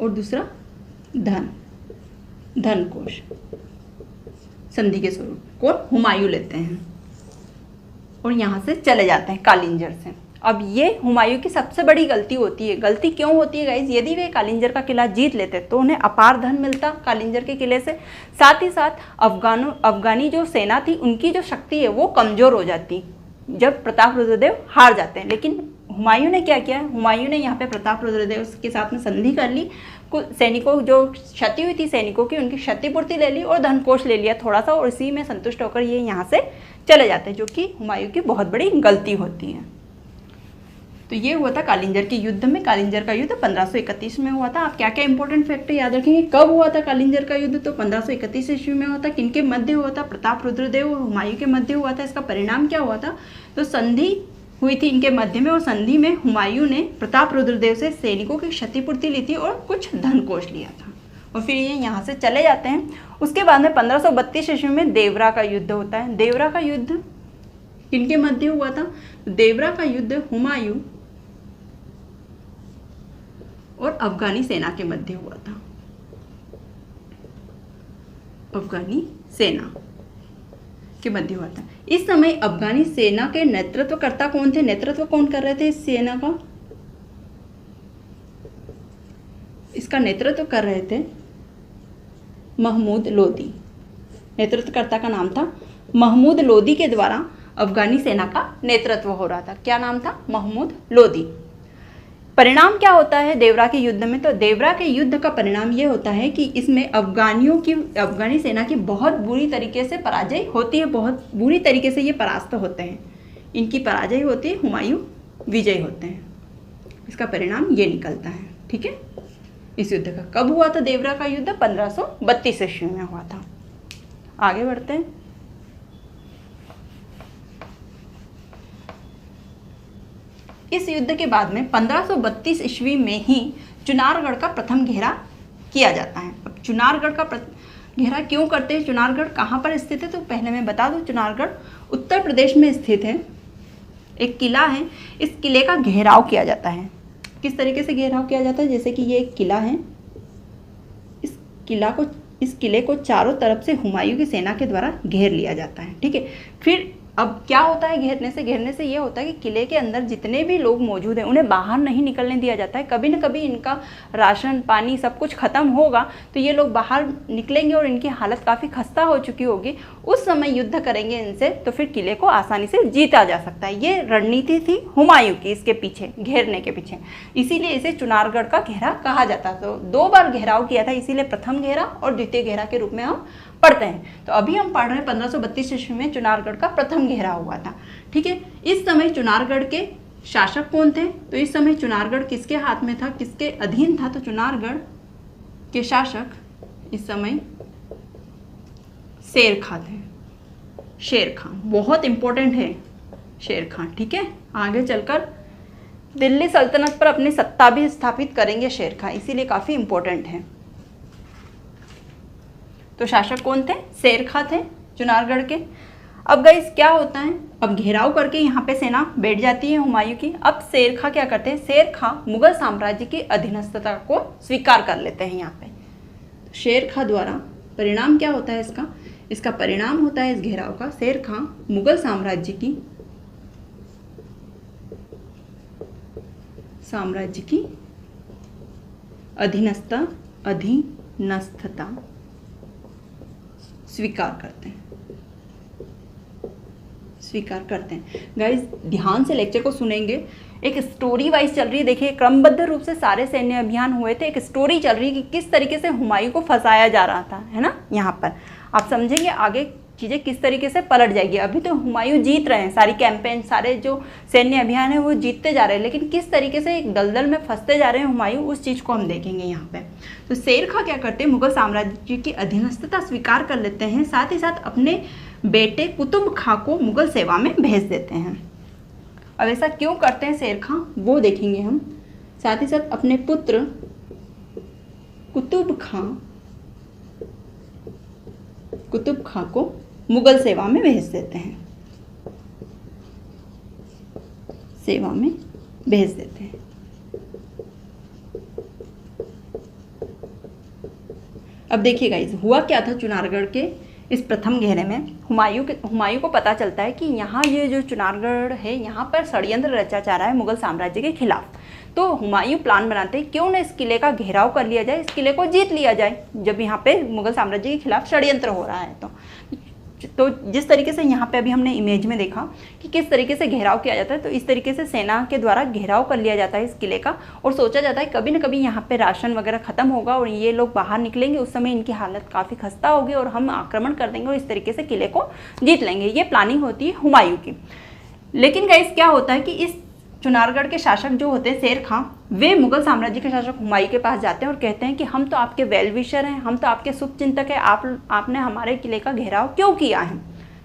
और दूसरा धन कोष, संधि के स्वरूप को हुमायूं लेते हैं और यहाँ से चले जाते हैं कालिंजर से। अब ये हुमायूं की सबसे बड़ी गलती होती है। गलती क्यों होती है गाइज, यदि वे कालिंजर का किला जीत लेते तो उन्हें अपार धन मिलता कालिंजर के किले से, साथ ही साथ अफगानी जो सेना थी उनकी जो शक्ति है वो कमज़ोर हो जाती जब प्रताप रुद्रदेव हार जाते हैं। लेकिन हुमायूं ने क्या किया, हुमायूं ने यहाँ पे प्रताप रुद्रदेव के साथ में संधि कर ली, कुछ सैनिकों जो क्षति हुई थी सैनिकों की उनकी क्षतिपूर्ति ले ली और धनकोष ले लिया थोड़ा सा, और इसी में संतुष्ट होकर ये यहाँ से चले जाते हैं, जो कि हुमायूं की बहुत बड़ी गलती होती है। तो ये हुआ था कालिंजर के युद्ध में। कालिंजर का युद्ध 1531 में हुआ था। आप क्या क्या इंपॉर्टेंट फैक्टर याद रखेंगे, कब हुआ था कालिंजर का युद्ध, तो 1531 ईस्वी में हुआ था। किनके मध्य हुआ था, प्रताप रुद्रदेव और हुमायूं के मध्य हुआ था। इसका परिणाम क्या हुआ था, तो संधि हुई थी इनके मध्य में, और संधि में हुमायूं ने प्रताप रुद्रदेव से सैनिकों की क्षतिपूर्ति ली थी और कुछ धनकोष लिया था, और फिर ये यहाँ से चले जाते हैं। उसके बाद में 1532 ईस्वी में देवरा का युद्ध होता है। देवरा का युद्ध किनके मध्य हुआ था, देवरा का युद्ध हुमायूं और अफगानी सेना के मध्य हुआ था। अफगानी सेना के मध्य हुआ था। इस समय अफगानी सेना के नेतृत्वकर्ता कौन थे, नेतृत्व कौन कर रहे थे इस सेना का, इसका नेतृत्व कर रहे थे महमूद लोदी। नेतृत्वकर्ता का नाम था महमूद लोदी के द्वारा अफगानी सेना का नेतृत्व हो रहा था। क्या नाम था, महमूद लोदी। परिणाम क्या होता है देवरा के युद्ध में, तो देवरा के युद्ध का परिणाम ये होता है कि इसमें अफगानी सेना की बहुत बुरी तरीके से पराजय होती है, बहुत बुरी तरीके से ये परास्त होते हैं, इनकी पराजय होती है, हुमायूं विजय होते हैं। इसका परिणाम ये निकलता है, ठीक है। इस युद्ध का कब हुआ था, देवरा का युद्ध 1532 ईस्वी में हुआ था। आगे बढ़ते हैं। इस युद्ध के बाद में 1532 ईस्वी में ही चुनारगढ़ का प्रथम घेरा किया जाता है। अब चुनारगढ़ का घेरा क्यों करते हैं, चुनारगढ़ कहाँ पर स्थित है, तो पहले मैं बता दूं, चुनारगढ़ उत्तर प्रदेश में स्थित है, एक किला है। इस किले का घेराव किया जाता है। किस तरीके से घेराव किया जाता है, जैसे कि ये एक किला है, इस किले को चारों तरफ से हुमायूं की सेना के द्वारा घेर लिया जाता है, ठीक है। फिर अब क्या होता है घेरने से ये होता है कि किले के अंदर जितने भी लोग मौजूद हैं उन्हें बाहर नहीं निकलने दिया जाता है। कभी न कभी इनका राशन पानी सब कुछ ख़त्म होगा तो ये लोग बाहर निकलेंगे और इनकी हालत काफ़ी खस्ता हो चुकी होगी। उस समय युद्ध करेंगे इनसे तो फिर किले को आसानी से जीता जा सकता है। ये रणनीति थी हुमायूं की इसके पीछे, घेरने के पीछे, इसीलिए इसे चुनारगढ़ का घेरा कहा जाता। तो 2 बार घेराव किया था, इसीलिए प्रथम घेरा और द्वितीय घेरा के रूप में हम पढ़ते हैं। तो अभी हम पढ़ रहे हैं 1532 ईस्वी में चुनारगढ़ का प्रथम घेरा हुआ था। ठीक है, इस समय चुनारगढ़ के शासक कौन थे? तो इस समय चुनारगढ़ किसके हाथ में था, किसके अधीन था? तो चुनारगढ़ के शासक इस समय शेर खां थे। शेर खां बहुत इंपॉर्टेंट है, शेर खां। ठीक है, आगे चलकर दिल्ली सल्तनत पर अपनी सत्ता भी स्थापित करेंगे शेर खां, इसीलिए काफ़ी इंपॉर्टेंट है। तो शासक कौन थे? शेर खां थे चुनारगढ़ के। अब गाइस क्या होता है, अब घेराव करके यहाँ पे सेना बैठ जाती है हुमायूं की। अब शेर खां क्या करते हैं? शेर खां मुगल साम्राज्य की अधीनस्थता को स्वीकार कर लेते हैं यहाँ पे। तो शेर खां द्वारा परिणाम क्या होता है इसका? इसका परिणाम होता है इस घेराव का, शेर खां मुगल साम्राज्य की अधीनस्थता स्वीकार करते हैं। गाइस ध्यान से लेक्चर को सुनेंगे, एक स्टोरी वाइज चल रही है। देखिए क्रमबद्ध रूप से सारे सैन्य अभियान हुए थे, एक स्टोरी चल रही है कि किस तरीके से हुमायूं को फंसाया जा रहा था, है ना। यहाँ पर आप समझेंगे आगे चीज़ें किस तरीके से पलट जाएगी। अभी तो हुमायूं जीत रहे हैं, सारी कैंपेन, सारे जो सैन्य अभियान है वो जीतते जा रहे हैं, लेकिन किस तरीके से एक दलदल में फंसते जा रहे हैं हुमायूं, उस चीज़ को हम देखेंगे यहाँ पे। तो शेर खां क्या करते हैं? मुगल साम्राज्य की अधीनस्थता स्वीकार कर लेते हैं, साथ ही साथ अपने बेटे कुतुब खां को मुगल सेवा में भेज देते हैं। अब ऐसा क्यों करते हैं शेर खां, वो देखेंगे हम। साथ ही साथ अपने पुत्र कुतुब खां को मुगल सेवा में भेज देते हैं, अब देखिए गाइस हुआ क्या था चुनारगढ़ के इस प्रथम घेरे में। हुमायूं को पता चलता है कि यहाँ ये जो चुनारगढ़ है यहाँ पर षड्यंत्र रचा जा रहा है मुगल साम्राज्य के खिलाफ। तो हुमायूं प्लान बनाते हैं क्यों ना इस किले का घेराव कर लिया जाए, इस किले को जीत लिया जाए, जब यहाँ पे मुगल साम्राज्य के खिलाफ षड्यंत्र हो रहा है। तो जिस तरीके से यहाँ पे अभी हमने इमेज में देखा कि किस तरीके से घेराव किया जाता है, तो इस तरीके से सेना के द्वारा घेराव कर लिया जाता है इस किले का, और सोचा जाता है कभी न कभी यहाँ पे राशन वगैरह खत्म होगा और ये लोग बाहर निकलेंगे, उस समय इनकी हालत काफ़ी खस्ता होगी और हम आक्रमण कर देंगे और इस तरीके से किले को जीत लेंगे। ये प्लानिंग होती है हुमायूं की। लेकिन गाइस क्या होता है कि इस चुनारगढ़ के शासक जो होते हैं शेर खां, वे मुगल साम्राज्य के शासक हुमायूं के पास जाते हैं और कहते हैं कि हम तो आपके वेल विशर हैं, हम तो आपके शुभचिंतक हैं, आपने हमारे किले का घेराव क्यों किया है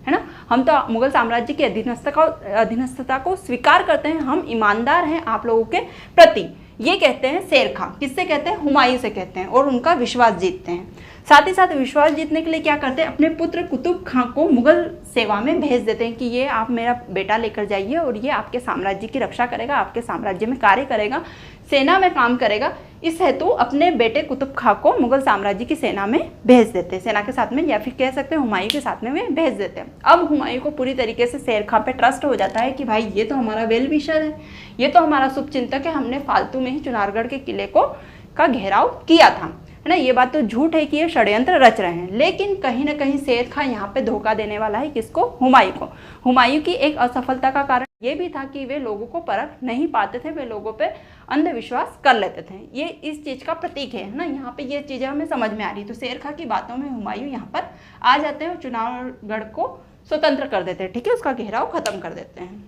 ना। हम तो मुगल साम्राज्य की अधीनस्थता को स्वीकार करते हैं, हम ईमानदार हैं आप लोगों के प्रति। ये कहते हैं शेर खां, किससे कहते हैं? हुमायूं से कहते हैं, और उनका विश्वास जीतते हैं। साथ ही साथ विश्वास जीतने के लिए क्या करते हैं? अपने पुत्र कुतुब खां को मुगल सेवा में भेज देते हैं कि ये आप मेरा बेटा लेकर जाइए और ये आपके साम्राज्य की रक्षा करेगा, आपके साम्राज्य में कार्य करेगा, सेना में काम करेगा। इस हेतु अपने बेटे कुतुब खां को मुगल साम्राज्य की सेना में भेज देते हैं, सेना के साथ में, या फिर कह सकते हैं हुमायूं के साथ में वे भेज देते हैं। अब हुमायूं को पूरी तरीके से शेर खां पे ट्रस्ट हो जाता है कि भाई ये तो हमारा वेल विशर है, ये तो हमारा शुभचिंतक है, हमने फालतू में ही चुनारगढ़ के किले का घेराव किया था, है ना। ये बात तो झूठ है कि ये षड्यंत्र रच रहे हैं, लेकिन कहीं ना कहीं शेर खां यहाँ पे धोखा देने वाला है। किसको? हुमायूं को। हुमायूं की एक असफलता का कारण ये भी था कि वे लोगों को परख नहीं पाते थे, वे लोगों पे अंधविश्वास कर लेते थे। ये इस चीज़ का प्रतीक है ना, यहाँ पे ये चीज़ें हमें समझ में आ रही। तो शेर खां की बातों में हुमायूं यहाँ पर आ जाते हैं और चुनारगढ़ को स्वतंत्र कर देते हैं, ठीक है, उसका घेराव खत्म कर देते हैं।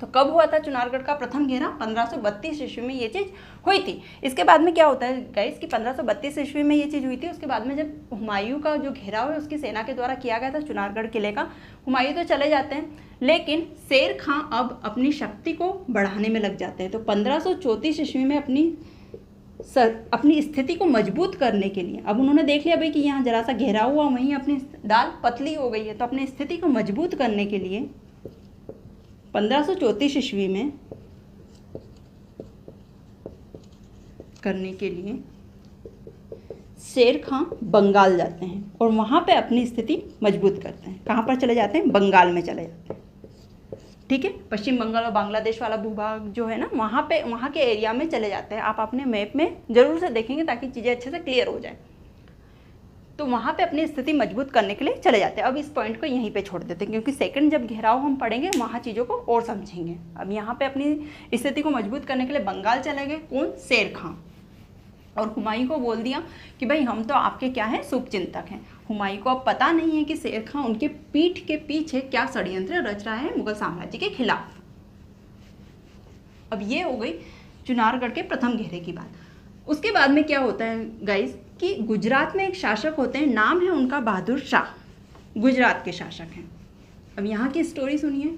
तो कब हुआ था चुनारगढ़ का प्रथम घेरा? 1532 ईस्वी में ये चीज़ हुई थी। इसके बाद में क्या होता है गाइस कि 1532 ईस्वी में ये चीज़ हुई थी। उसके बाद में जब हुमायूं का जो घेराव है उसकी सेना के द्वारा किया गया था चुनारगढ़ किले का, हुमायूं तो चले जाते हैं, लेकिन शेर खां अब अपनी शक्ति को बढ़ाने में लग जाते हैं। तो 1534 ईस्वी में अपनी स्थिति को मजबूत करने के लिए, अब उन्होंने देख लिया भाई कि यहाँ जरा सा घेरा हुआ, वहीं अपनी दाल पतली हो गई है, तो अपनी स्थिति को मजबूत करने के लिए 1534 ईस्वी में शेर खां बंगाल जाते हैं और वहाँ पे अपनी स्थिति मजबूत करते हैं। कहाँ पर चले जाते हैं? बंगाल में चले जाते हैं। ठीक है, पश्चिम बंगाल और बांग्लादेश वाला भूभाग जो है ना, वहाँ पे, वहाँ के एरिया में चले जाते हैं। आप अपने मैप में जरूर से देखेंगे ताकि चीज़ें अच्छे से क्लियर हो जाए। तो वहाँ पे अपनी स्थिति मजबूत करने के लिए चले जाते हैं। अब इस पॉइंट को यहीं पे छोड़ देते हैं क्योंकि सेकंड जब घेराव हम पढ़ेंगे वहाँ चीज़ों को और समझेंगे। अब यहाँ पे अपनी स्थिति को मजबूत करने के लिए बंगाल चले गए। कौन? शेर खां। और हुमायूं को बोल दिया कि भाई हम तो आपके क्या हैं? शुभचिंतक हैं। हुमायूं को अब पता नहीं है कि शेर खां उनके पीठ के पीछे क्या षड्यंत्र रच रहा है मुगल साम्राज्य के खिलाफ। अब ये हो गई चुनारगढ़ के प्रथम घेरे की बात। उसके बाद में क्या होता है गाइस कि गुजरात में एक शासक होते हैं, नाम है उनका बहादुर शाह। गुजरात के शासक हैं। अब यहाँ की स्टोरी सुनिए।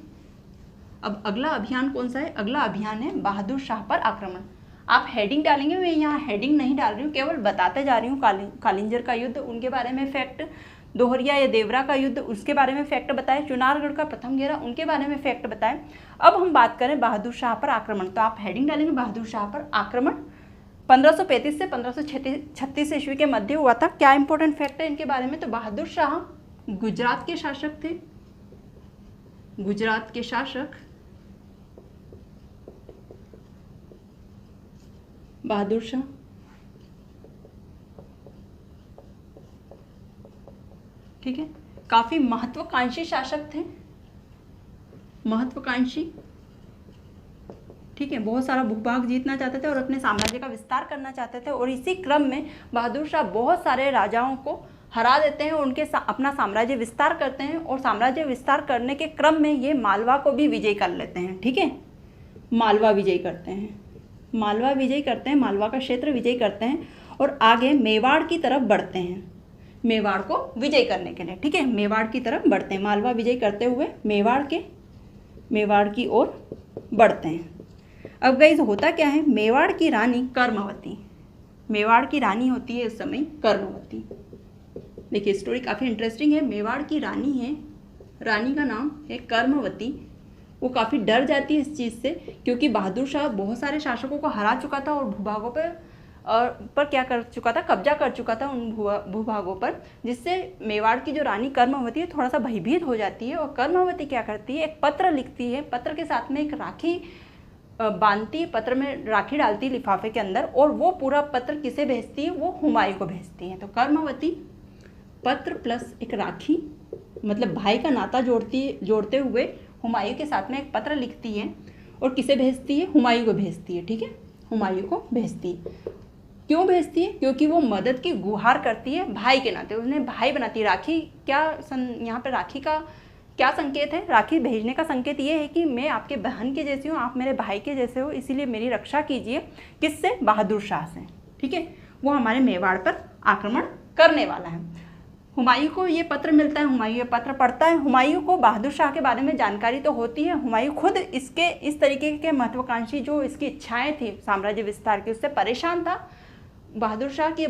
अब अगला अभियान कौन सा है? अगला अभियान है बहादुर शाह पर आक्रमण। आप हेडिंग डालेंगे, मैं यहाँ हेडिंग नहीं डाल रही हूँ, केवल बताते जा रही हूँ। कालिंजर का युद्ध, उनके बारे में फैक्ट, दोहरिया या देवरा का युद्ध, उसके बारे में फैक्ट बताए, चुनारगढ़ का प्रथम घेरा, उनके बारे में फैक्ट बताए। अब हम बात करें बहादुर शाह पर आक्रमण, तो आप हेडिंग डालेंगे बहादुर शाह पर आक्रमण। 1535 से 1536 ईस्वी के मध्य हुआ था। क्या इंपॉर्टेंट फैक्ट है इनके बारे में? तो बहादुर शाह गुजरात के शासक थे। गुजरात के शासक बहादुर शाह, ठीक है, काफी महत्वाकांक्षी शासक थे, महत्वाकांक्षी, ठीक है, बहुत सारा भूभाग जीतना चाहते थे और अपने साम्राज्य का विस्तार करना चाहते थे। और इसी क्रम में बहादुर शाह बहुत सारे राजाओं को हरा देते हैं, उनके अपना साम्राज्य विस्तार करते हैं और साम्राज्य विस्तार करने के क्रम में ये मालवा को भी विजय कर लेते हैं। ठीक है, मालवा विजय करते हैं, मालवा विजय करते हैं, मालवा का क्षेत्र विजय करते हैं और आगे मेवाड़ की तरफ बढ़ते हैं, मेवाड़ को विजय करने के लिए। ठीक है, मेवाड़ की तरफ बढ़ते हैं, मालवा विजय करते हुए मेवाड़ की ओर बढ़ते हैं। अब गाइस होता क्या है, मेवाड़ की रानी कर्मवती, मेवाड़ की रानी होती है इस समय कर्मवती। देखिए स्टोरी काफ़ी इंटरेस्टिंग है। मेवाड़ की रानी है, रानी का नाम है कर्मवती। वो काफ़ी डर जाती है इस चीज़ से क्योंकि बहादुर शाह बहुत सारे शासकों को हरा चुका था और भूभागों पर क्या कर चुका था, कब्जा कर चुका था उन भूभागों पर, जिससे मेवाड़ की जो रानी कर्मवती है थोड़ा सा भयभीत हो जाती है। और कर्मवती क्या करती है, एक पत्र लिखती है, पत्र के साथ में एक राखी बांधती, पत्र में राखी डालती है लिफाफे के अंदर, और वो पूरा पत्र किसे भेजती है, वो हुमायूं को भेजती है। तो कर्मवती पत्र प्लस एक राखी, मतलब भाई का नाता जोड़ते हुए हुमायूं के साथ में एक पत्र लिखती है और किसे भेजती है, हुमायूं को भेजती है। ठीक है, हुमायूं को भेजती है। क्यों भेजती है? क्योंकि वो मदद की गुहार करती है भाई के नाते, उन्हें भाई बनाती है। राखी क्या यहाँ पे राखी का क्या संकेत है? राखी भेजने का संकेत ये है कि मैं आपके बहन के जैसी हूँ, आप मेरे भाई के जैसे हो, इसीलिए मेरी रक्षा कीजिए। किससे? बहादुर शाह से। ठीक है, वो हमारे मेवाड़ पर आक्रमण करने वाला है। हुमायूं को ये पत्र मिलता है, हुमायूं ये पत्र पढ़ता है। हुमायूं को बहादुर शाह के बारे में जानकारी तो होती है, हुमायूं खुद इस तरीके के महत्वाकांक्षी जो इसकी इच्छाएं थी साम्राज्य विस्तार की, उससे परेशान था। बहादुर शाह की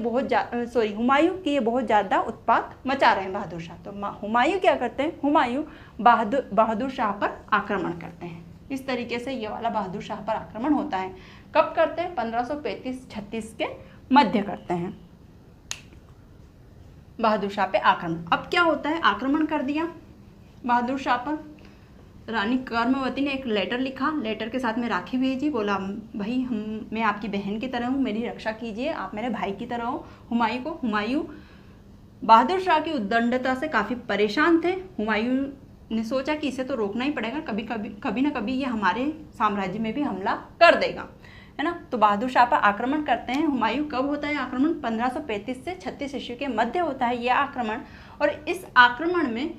हुमायूं की ये बहुत ज़्यादा उत्पात मचा रहे हैं बहादुर शाह। तो हुमायूं क्या करते हैं, हुमायूं बहादुर शाह पर आक्रमण करते हैं। इस तरीके से ये वाला बहादुर शाह पर आक्रमण होता है। कब करते हैं? 1535-36 के मध्य करते हैं बहादुर शाह पे आक्रमण। अब क्या होता है, आक्रमण कर दिया बहादुर शाह पर, रानी कर्मवती ने एक लेटर लिखा, लेटर के साथ में राखी भेजी, बोला भाई मैं आपकी बहन की तरह हूँ, मेरी रक्षा कीजिए, आप मेरे भाई की तरह हो। हुमायूं बहादुर शाह की उद्दंडता से काफ़ी परेशान थे। हुमायूं ने सोचा कि इसे तो रोकना ही पड़ेगा, कभी ना कभी ये हमारे साम्राज्य में भी हमला कर देगा, है ना। तो बहादुर शाह पर आक्रमण करते हैं हुमायूं। कब होता है आक्रमण? 1535 से 36 ईस्वी के मध्य होता है यह आक्रमण। और इस आक्रमण में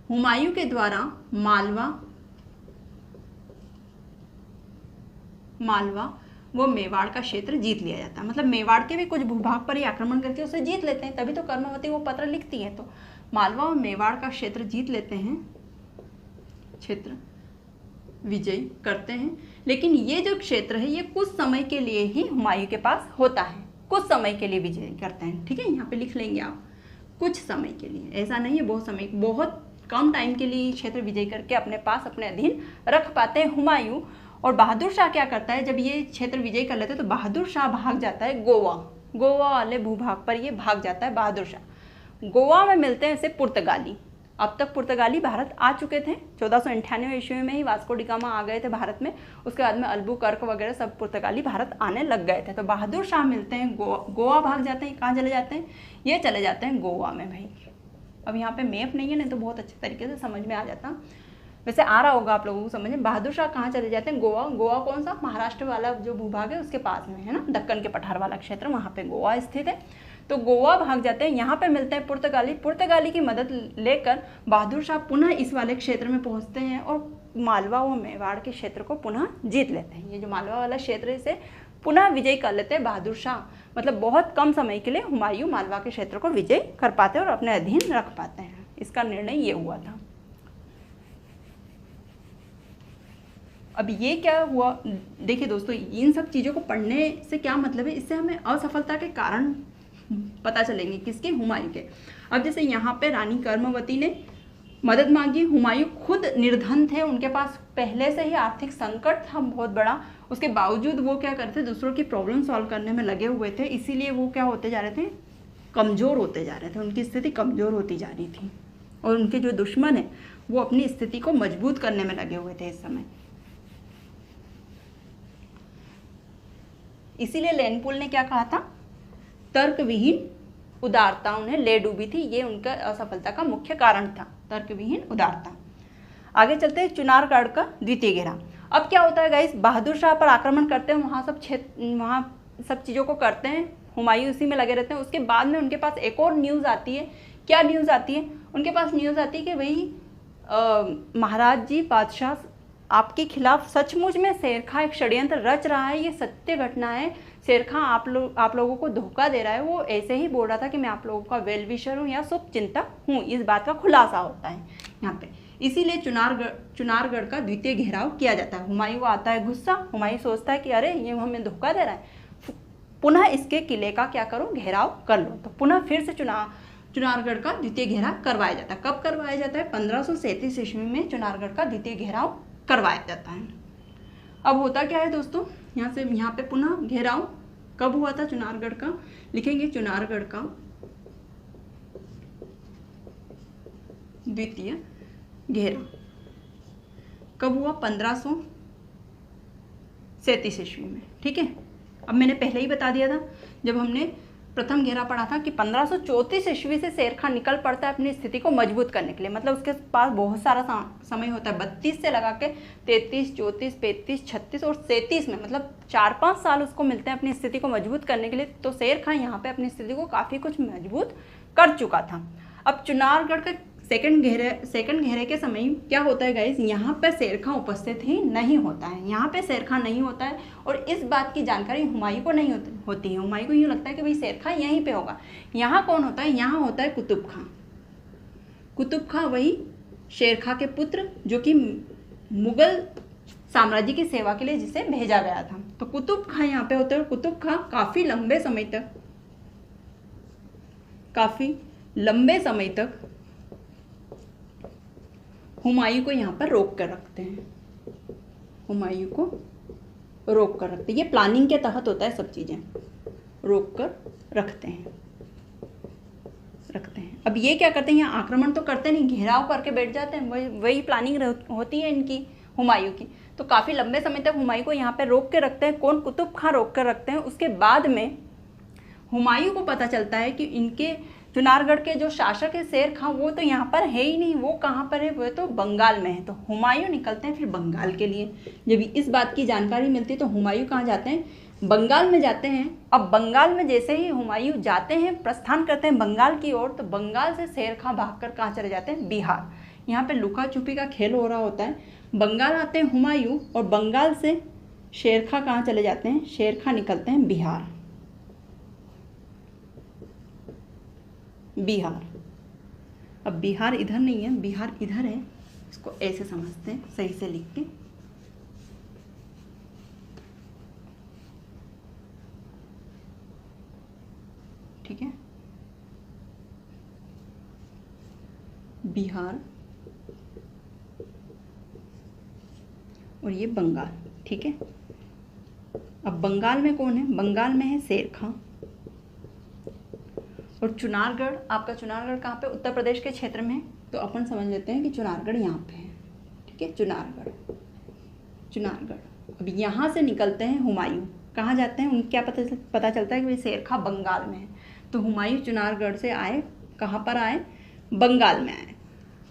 हुमायूं के द्वारा मालवा वो मेवाड़ का क्षेत्र जीत लिया जाता है। मतलब मेवाड़ के भी कुछ भूभाग पर ही आक्रमण करके उसे जीत लेते हैं, तभी तो कर्मवती वो पत्र लिखती है। तो मालवा और मेवाड़ का क्षेत्र जीत लेते हैं, क्षेत्र विजय करते हैं। लेकिन ये जो क्षेत्र है ये कुछ समय के लिए ही हुमायूं के पास होता है, कुछ समय के लिए विजय करते हैं। ठीक है, यहाँ पे लिख लेंगे आप, कुछ समय के लिए, ऐसा नहीं है बहुत कम टाइम के लिए क्षेत्र विजय करके अपने पास अपने अधीन रख पाते हैं हुमायूं। और बहादुर शाह क्या करता है, जब ये क्षेत्र विजय कर लेते हैं तो बहादुर शाह भाग जाता है गोवा। गोवा वाले भूभाग पर ये भाग जाता है बहादुर शाह। गोवा में मिलते हैं इसे पुर्तगाली। अब तक पुर्तगाली भारत आ चुके थे, 1498 ईस्वी में ही वास्को डी गामा आ गए थे भारत में। उसके बाद में अल्बुकर्क वगैरह सब पुर्तगाली भारत आने लग गए थे। तो बहादुर शाह मिलते हैं गोवा भाग जाते हैं। कहाँ चले जाते हैं? ये चले जाते हैं गोवा में भाई। अब यहाँ पे मैप नहीं है, नहीं तो बहुत अच्छे तरीके से समझ में आ जाता। वैसे आ रहा होगा आप लोगों को समझ में। बहादुर शाह कहाँ चले जाते हैं? गोवा। गोवा कौन सा? महाराष्ट्र वाला जो भूभाग है उसके पास में है ना, दक्कन के पठार वाला क्षेत्र, वहाँ पे गोवा स्थित है। तो गोवा भाग जाते हैं। यहाँ पे मिलते हैं पुर्तगाली। पुर्तगाली की मदद लेकर बहादुर शाह पुनः इस वाले क्षेत्र में पहुँचते हैं और मालवा व मेवाड़ के क्षेत्र को पुनः जीत लेते हैं। ये जो मालवा वाला क्षेत्र है इसे पुनः विजय कर लेते हैं बहादुर शाह। मतलब बहुत कम समय के लिए हुमायूं मालवा के क्षेत्र को विजय कर पाते हैं और अपने अधीन रख पाते हैं। इसका निर्णय ये हुआ था। अब ये क्या हुआ, देखिए दोस्तों, इन सब चीज़ों को पढ़ने से क्या मतलब है, इससे हमें असफलता के कारण पता चलेंगे। किसके? हुमायूं के। अब जैसे यहाँ पे रानी कर्मवती ने मदद मांगी। हुमायूं खुद निर्धन थे, उनके पास पहले से ही आर्थिक संकट था बहुत बड़ा। उसके बावजूद वो क्या करते, दूसरों की प्रॉब्लम सॉल्व करने में लगे हुए थे। इसीलिए वो क्या होते जा रहे थे, कमज़ोर होते जा रहे थे। उनकी स्थिति कमज़ोर होती जा रही थी और उनके जो दुश्मन है वो अपनी स्थिति को मजबूत करने में लगे हुए थे इस समय। इसीलिए लेनपुल ने क्या कहा था, तर्क विहीन उदारता उन्हें ले डूबी थी। ये उनका असफलता का मुख्य कारण था, तर्क विहीन उदारता। आगे चलते हैं चुनारगढ़ का द्वितीय घेराव। अब क्या होता है गाइस, बहादुर शाह पर आक्रमण करते हैं, वहाँ सब चीज़ों को करते हैं। हुमायूं उसी में लगे रहते हैं। उसके बाद में उनके पास एक और न्यूज़ आती है। क्या न्यूज़ आती है? उनके पास न्यूज़ आती है कि भाई महाराज जी, बादशाह आपके खिलाफ सचमुच में शेर खां एक षड्यंत्र रच रहा है। ये सत्य घटना है। शेर खां आप लोगों को धोखा दे रहा है। वो ऐसे ही बोल रहा था कि मैं आप लोगों का वेल विशर हूँ या शुभ चिंतक हूँ। इस बात का खुलासा होता है यहाँ पे। इसीलिए चुनारगढ़ का द्वितीय घेराव किया जाता है। हुमायूं को आता है गुस्सा। हुमायूं सोचता है कि अरे ये हमें धोखा दे रहा है, पुनः इसके किले का क्या करो, घेराव कर लो। तो पुनः फिर से चुनारगढ़ का द्वितीय घेराव करवाया जाता है। कब करवाया जाता है? 1537 ईस्वी में चुनारगढ़ का द्वितीय घेराव करवाया जाता है। अब होता क्या है दोस्तों, यहाँ पे पुनः घेराव कब हुआ था चुनारगढ़ का? लिखेंगे चुनारगढ़ का द्वितीय घेराव कब हुआ? 1537 ईस्वी में। ठीक है। अब मैंने पहले ही बता दिया था जब हमने प्रथम घेरा पढ़ा था कि 1534 ईस्वी से शेर खां निकल पड़ता है अपनी स्थिति को मजबूत करने के लिए। मतलब उसके पास बहुत सारा समय होता है, 32 से लगा के 33, 34, 35, 36 और 37 में, मतलब 4-5 साल उसको मिलते हैं अपनी स्थिति को मजबूत करने के लिए। तो शेर खां यहाँ पे अपनी स्थिति को काफ़ी कुछ मजबूत कर चुका था। अब चुनारगढ़ के सेकंड घेरे के समय क्या होता है गाइस, यहाँ पे शेर खां उपस्थित ही नहीं होता है। यहाँ पे शेर खां नहीं होता है और इस बात की जानकारी हुमायूं को नहीं होती है। हुमायूं को यूँ लगता है कि भाई शेर खां यहीं पे होगा। यहाँ कौन होता है? यहाँ होता है कुतुब खां। कुतुब खां वही शेर खां के पुत्र, जो कि मुगल साम्राज्य की सेवा के लिए जिसे भेजा गया था। तो कुतुब खां यहाँ पे होते हैं। कुतुब खां काफ़ी लंबे समय तक हुमायूं को यहाँ पर रोक कर रखते हैं। हुमायूं को रोक कर रखते हैं। ये प्लानिंग के तहत होता है, सब चीज़ें रोक कर रखते हैं। अब ये क्या करते हैं, यहाँ आक्रमण तो करते नहीं, घेराव करके बैठ जाते हैं। वही प्लानिंग होती है इनकी, हुमायूं की। तो काफ़ी लंबे समय तक हुमायूं को यहाँ पे रोक के रखते हैं। कौन? कुतुब खां रोक कर रखते हैं। उसके बाद में हुमायूं को पता चलता है कि इनके चुनारगढ़ के जो शासक है शेर खां, वो तो यहाँ पर है ही नहीं। वो कहाँ पर है? वो तो बंगाल में है। तो हुमायूं निकलते हैं फिर बंगाल के लिए। जब इस बात की जानकारी मिलती है तो हुमायूं कहाँ जाते हैं? बंगाल में जाते हैं। अब बंगाल में जैसे ही हुमायूं जाते हैं, प्रस्थान करते हैं बंगाल की ओर, तो बंगाल से शेर खां भागकर कहाँ चले जाते हैं? बिहार। यहाँ पे लुका छुपी का खेल हो रहा होता है। बंगाल आते हैं हुमायूं और बंगाल से शेर खां कहाँ चले जाते हैं? शेर खां निकलते हैं बिहार। अब बिहार इधर नहीं है, बिहार इधर है। इसको ऐसे समझते हैं, सही से लिख के। ठीक है, बिहार और ये बंगाल। ठीक है। अब बंगाल में कौन है? बंगाल में है शेर खां। और चुनारगढ़, आपका चुनारगढ़ कहाँ पे, उत्तर प्रदेश के क्षेत्र में है। तो अपन समझ लेते हैं कि चुनारगढ़ यहाँ पे है, ठीक है, चुनारगढ़। अब यहाँ से निकलते हैं हुमायूं, कहाँ जाते हैं, उनको क्या पता चलता है कि भाई शेरखा बंगाल में है। तो हुमायूं चुनारगढ़ से आए, कहाँ पर आए, बंगाल में आए।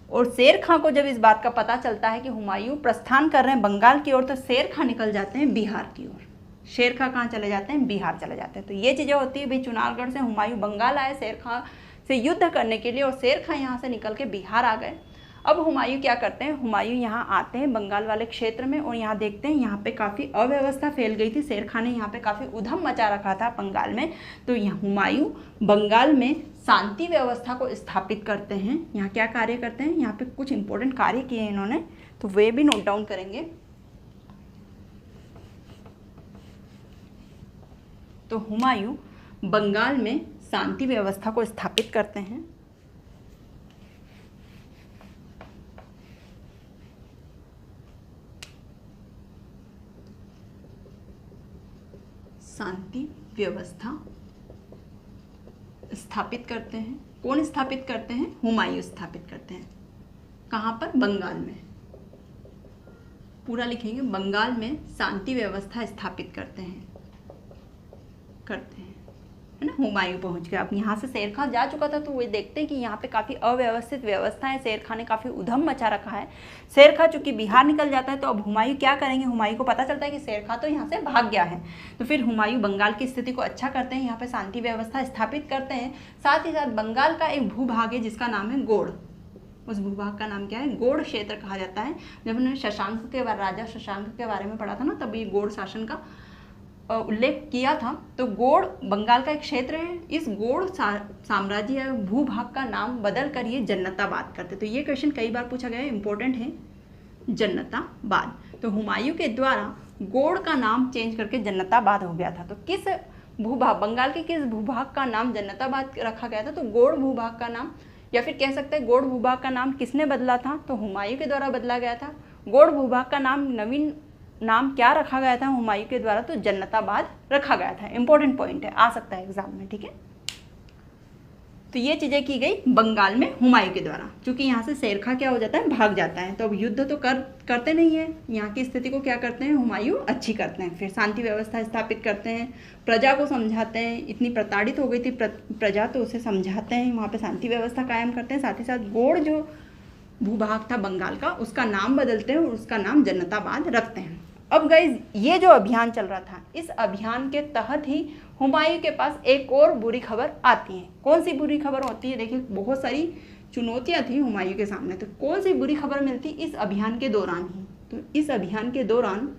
और शेर खां को जब इस बात का पता चलता है कि हुमायूं प्रस्थान कर रहे हैं बंगाल की ओर, तो शेर खां निकल जाते हैं बिहार की ओर। शेर खां कहाँ चले जाते हैं, बिहार चले जाते हैं। तो ये चीज़ें होती है भाई, चुनारगढ़ से हुमायूं बंगाल आए शेर खां से युद्ध करने के लिए, और शेर खां यहाँ से निकल के बिहार आ गए। अब हुमायूं क्या करते हैं, हुमायूं यहाँ आते हैं बंगाल वाले क्षेत्र में, और यहाँ देखते हैं यहाँ पे काफ़ी अव्यवस्था फैल गई थी। शेर खां ने यहाँ पे काफ़ी उधम मचा रखा था बंगाल में। तो यहाँ हुमायूं बंगाल में शांति व्यवस्था को स्थापित करते हैं। यहाँ क्या कार्य करते हैं, यहाँ पे कुछ इंपॉर्टेंट कार्य किए हैं इन्होंने, तो वे भी नोट डाउन करेंगे। तो हुमायूं बंगाल में शांति व्यवस्था को स्थापित करते हैं। शांति व्यवस्था स्थापित करते हैं। कौन स्थापित करते हैं, हुमायूं स्थापित करते हैं। कहाँ पर, बंगाल में। पूरा लिखेंगे, बंगाल में शांति व्यवस्था स्थापित करते हैं, है ना। हुमायूं पहुंच गया। अब यहाँ से शेर खां जा चुका था, तो वे देखते हैं कि यहाँ पे काफ़ी अव्यवस्थित व्यवस्था है, शेर खां ने काफ़ी उधम मचा रखा है। शेर खां चूंकि बिहार निकल जाता है, तो अब हुमायूं क्या करेंगे, हुमायूं को पता चलता है कि शेर खां तो यहाँ से भाग गया है। तो फिर हुमायूं बंगाल की स्थिति को अच्छा करते हैं, यहाँ पे शांति व्यवस्था स्थापित करते हैं। साथ ही साथ बंगाल का एक भूभाग है जिसका नाम है गोड़। उस भूभाग का नाम क्या है, गोड़ क्षेत्र कहा जाता है। जब उन्होंने शशांक के राजा शशांक के बारे में पढ़ा था ना, तब ये गोड़ शासन का उल्लेख किया था। तो गोड़ बंगाल का एक क्षेत्र है। इस गोड़ साम्राज्य या भूभाग का नाम बदल कर ये जन्नताबाद करते। तो ये क्वेश्चन कई बार पूछा गया है, इंपॉर्टेंट है, जन्नताबाद। तो हुमायूं के द्वारा गोड़ का नाम चेंज करके जन्नताबाद हो गया था। तो किस भूभाग, बंगाल के किस भूभाग का नाम जन्नताबाद रखा गया था, तो गोड़ भूभाग का नाम, या फिर कह सकते हैं गोड़ भूभाग का नाम किसने बदला था, तो हुमायूं के द्वारा बदला गया था। गोड़ भूभाग का नाम, नवीन नाम क्या रखा गया था हुमायूं के द्वारा, तो जन्नताबाद रखा गया था। इंपॉर्टेंट पॉइंट है, आ सकता है एग्जाम में, ठीक है। तो ये चीजें की गई बंगाल में हुमायूं के द्वारा। क्योंकि यहाँ से शेर खां क्या हो जाता है, भाग जाता है। तो अब युद्ध तो करते नहीं है, यहाँ की स्थिति को क्या करते हैं, हुमायूं अच्छी करते हैं। फिर शांति व्यवस्था स्थापित करते हैं, प्रजा को समझाते हैं। इतनी प्रताड़ित हो गई थी प्रजा, तो उसे समझाते हैं, वहाँ पे शांति व्यवस्था कायम करते हैं। साथ ही साथ गोड़ जो भूभाग था बंगाल का, उसका नाम बदलते हैं और उसका नाम जन्नताबाद रखते हैं। अब गाइज, ये जो अभियान चल रहा था, इस अभियान के तहत ही हुमायूं के पास एक और बुरी खबर आती है। कौन सी बुरी खबर होती है, देखिए बहुत सारी चुनौतियां थी हुमायूं के सामने। तो कौन सी बुरी खबर मिलती इस अभियान के दौरान ही, तो इस अभियान के दौरान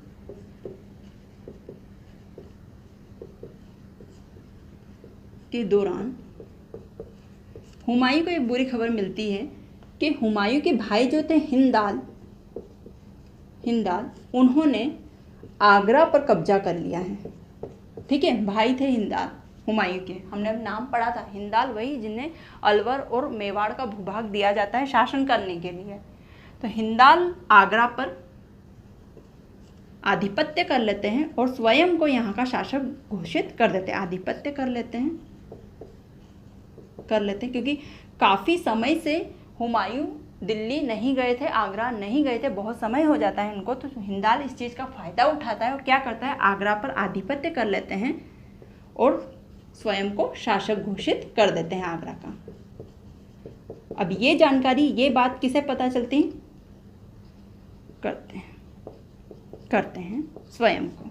हुमायूं को एक बुरी खबर मिलती है कि हुमायूं के भाई जो थे हिंदाल, उन्होंने आगरा पर कब्जा कर लिया है, ठीक है। भाई थे हिंदाल हुमायूं के, हमने नाम पढ़ा था। हिंदाल वही जिन्हें अलवर और मेवाड़ का भूभाग दिया जाता है शासन करने के लिए। तो हिंदाल आगरा पर आधिपत्य कर लेते हैं और स्वयं को यहाँ का शासक घोषित कर देते हैं। आधिपत्य कर लेते हैं क्योंकि काफ़ी समय से हुमायूं दिल्ली नहीं गए थे, आगरा नहीं गए थे, बहुत समय हो जाता है इनको। तो हिंदाल इस चीज़ का फ़ायदा उठाता है और क्या करता है, आगरा पर आधिपत्य कर लेते हैं और स्वयं को शासक घोषित कर देते हैं आगरा का। अब ये जानकारी, ये बात किसे पता चलती, करते हैं स्वयं को,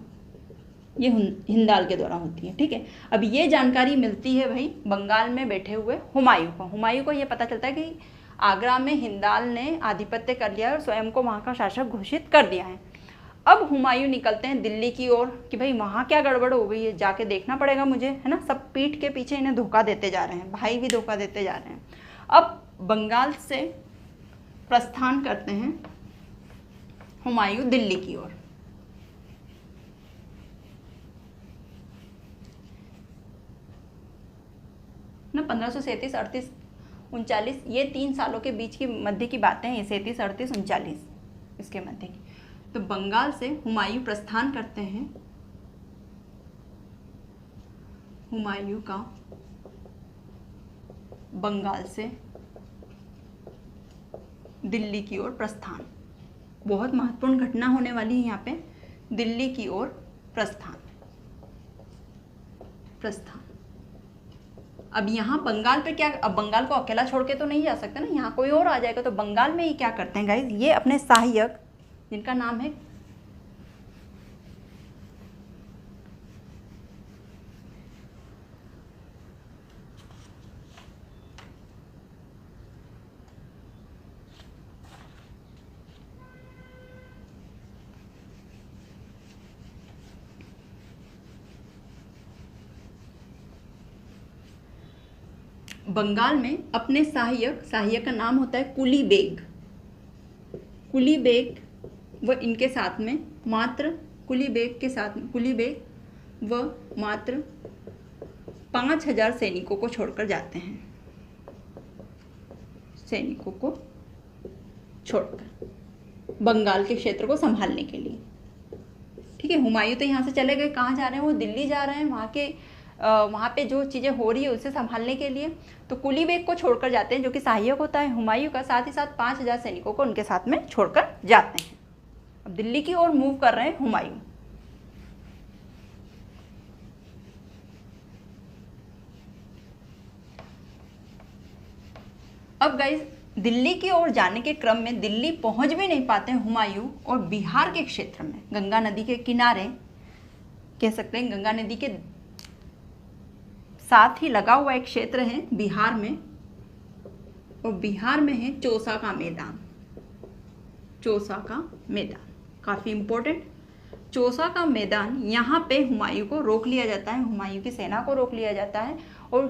ये हिंदाल के द्वारा होती है, ठीक है। अब ये जानकारी मिलती है भाई बंगाल में बैठे हुए हुमायूं को ये पता चलता है कि आगरा में हिंदाल ने आधिपत्य कर लिया और स्वयं को वहाँ का शासक घोषित कर दिया है। अब हुमायूं निकलते हैं दिल्ली की ओर कि भाई वहाँ क्या गड़बड़ हो गई है, जाके देखना पड़ेगा मुझे, है ना। सब पीठ के पीछे इन्हें धोखा देते जा रहे हैं, भाई भी धोखा देते जा रहे हैं। अब बंगाल से प्रस्थान करते हैं हुमायूं दिल्ली की ओर। ना 1537, 38, 39, ये 3 सालों के बीच की मध्य की बातें हैं, ये 37, 38, 39 इसके मध्य की। तो बंगाल से हुमायूं प्रस्थान करते हैं। हुमायूं का बंगाल से दिल्ली की ओर प्रस्थान। बहुत महत्वपूर्ण घटना होने वाली है यहाँ पे, दिल्ली की ओर प्रस्थान। अब यहाँ बंगाल पे क्या, अब बंगाल को अकेला छोड़ के तो नहीं जा सकते ना, यहाँ कोई और आ जाएगा। तो बंगाल में ही क्या करते हैं गाइज, ये अपने सहायक जिनका नाम है बंगाल में अपने सहायक का नाम होता है कुली बेग। कुली बेग व इनके साथ में मात्र कुली बेग व मात्र 5,000 सैनिकों को छोड़कर जाते हैं, सैनिकों को छोड़कर बंगाल के क्षेत्र को संभालने के लिए। ठीक है, हुमायूं तो यहाँ से चले गए, कहाँ जा रहे हैं, वो दिल्ली जा रहे हैं, वहाँ पे जो चीज़ें हो रही है उसे संभालने के लिए। तो कुली बेग को छोड़कर जाते हैं, जो कि सहायक होता है हुमायूं का, साथ ही साथ 5,000 सैनिकों को उनके साथ में छोड़कर जाते हैं। अब दिल्ली की ओर मूव कर रहे हैं हुमायूं। अब गाइस, दिल्ली की ओर जाने के क्रम में दिल्ली पहुंच भी नहीं पाते हैं हुमायूं, और बिहार के क्षेत्र में गंगा नदी के किनारे, कह सकते हैं गंगा नदी के साथ ही लगा हुआ एक क्षेत्र है बिहार में, और बिहार में है चौसा का मैदान। चौसा का मैदान काफ़ी इम्पोर्टेंट, चौसा का मैदान। यहाँ पे हुमायूं को रोक लिया जाता है, हुमायूं की सेना को रोक लिया जाता है और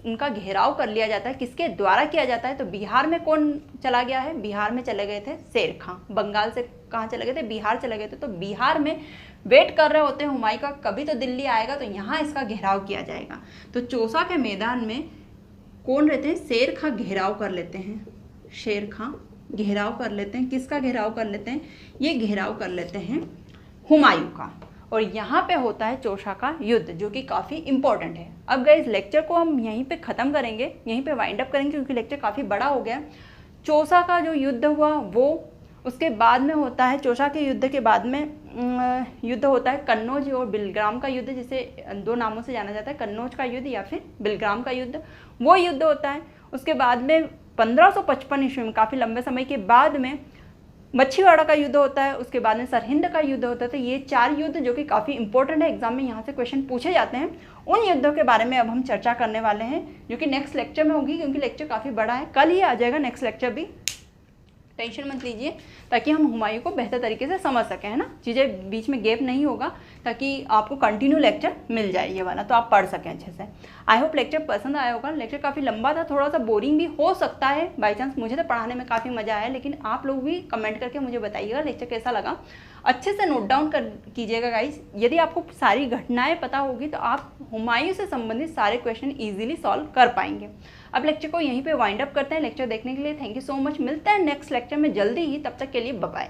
उनका घेराव कर लिया जाता है। किसके द्वारा किया जाता है, तो बिहार में कौन चला गया है, बिहार में चले गए थे शेर खां। बंगाल से कहाँ चले गए थे, बिहार चले गए थे। तो बिहार में वेट कर रहे होते हैं हुमायूं का, कभी तो दिल्ली आएगा, तो यहाँ इसका घेराव किया जाएगा। तो चौसा के मैदान में कौन रहते हैं, शेर खां घेराव कर लेते हैं, शेर खां घेराव कर लेते हैं। किसका घेराव कर लेते हैं, ये घेराव कर लेते हैं हुमायूं का, और यहाँ पे होता है चौसा का युद्ध, जो कि काफ़ी इंपॉर्टेंट है। अब गाइस, लेक्चर को हम यहीं पे ख़त्म करेंगे, यहीं पे वाइंड अप करेंगे, क्योंकि लेक्चर काफ़ी बड़ा हो गया। चौसा का जो युद्ध हुआ वो उसके बाद में होता है, चौसा के युद्ध के बाद में युद्ध होता है कन्नौज और बिलग्राम का युद्ध, जिसे 2 नामों से जाना जाता है, कन्नौज का युद्ध या फिर बिलग्राम का युद्ध। वो युद्ध होता है। उसके बाद में 1555 ईस्वी में, काफ़ी लंबे समय के बाद में, मच्छीवाड़ा का युद्ध होता है। उसके बाद में सरहिंद का युद्ध होता है। तो ये 4 युद्ध जो कि काफ़ी इंपॉर्टेंट है, एग्जाम में यहाँ से क्वेश्चन पूछे जाते हैं। उन युद्धों के बारे में अब हम चर्चा करने वाले हैं, जो कि नेक्स्ट लेक्चर में होगी, क्योंकि लेक्चर काफ़ी बड़ा है। कल ही आ जाएगा नेक्स्ट लेक्चर भी, टेंशन मत लीजिए, ताकि हम हुमायूं को बेहतर तरीके से समझ सकें, है ना। चीज़ें बीच में गैप नहीं होगा, ताकि आपको कंटिन्यू लेक्चर मिल जाए ये वाला, तो आप पढ़ सकें अच्छे से। आई होप लेक्चर पसंद आया होगा। लेक्चर काफ़ी लंबा था, थोड़ा सा बोरिंग भी हो सकता है बाई चांस। मुझे तो पढ़ाने में काफ़ी मज़ा आया, लेकिन आप लोग भी कमेंट करके मुझे बताइएगा लेक्चर कैसा लगा। अच्छे से नोट डाउन कीजिएगा गाइस। यदि आपको सारी घटनाएं पता होगी तो आप हुमायूं से संबंधित सारे क्वेश्चन इजीली सॉल्व कर पाएंगे। अब लेक्चर को यहीं पे वाइंड अप करते हैं। लेक्चर देखने के लिए थैंक यू सो मच। मिलते हैं नेक्स्ट लेक्चर में जल्दी ही, तब तक के लिए बाय बाय।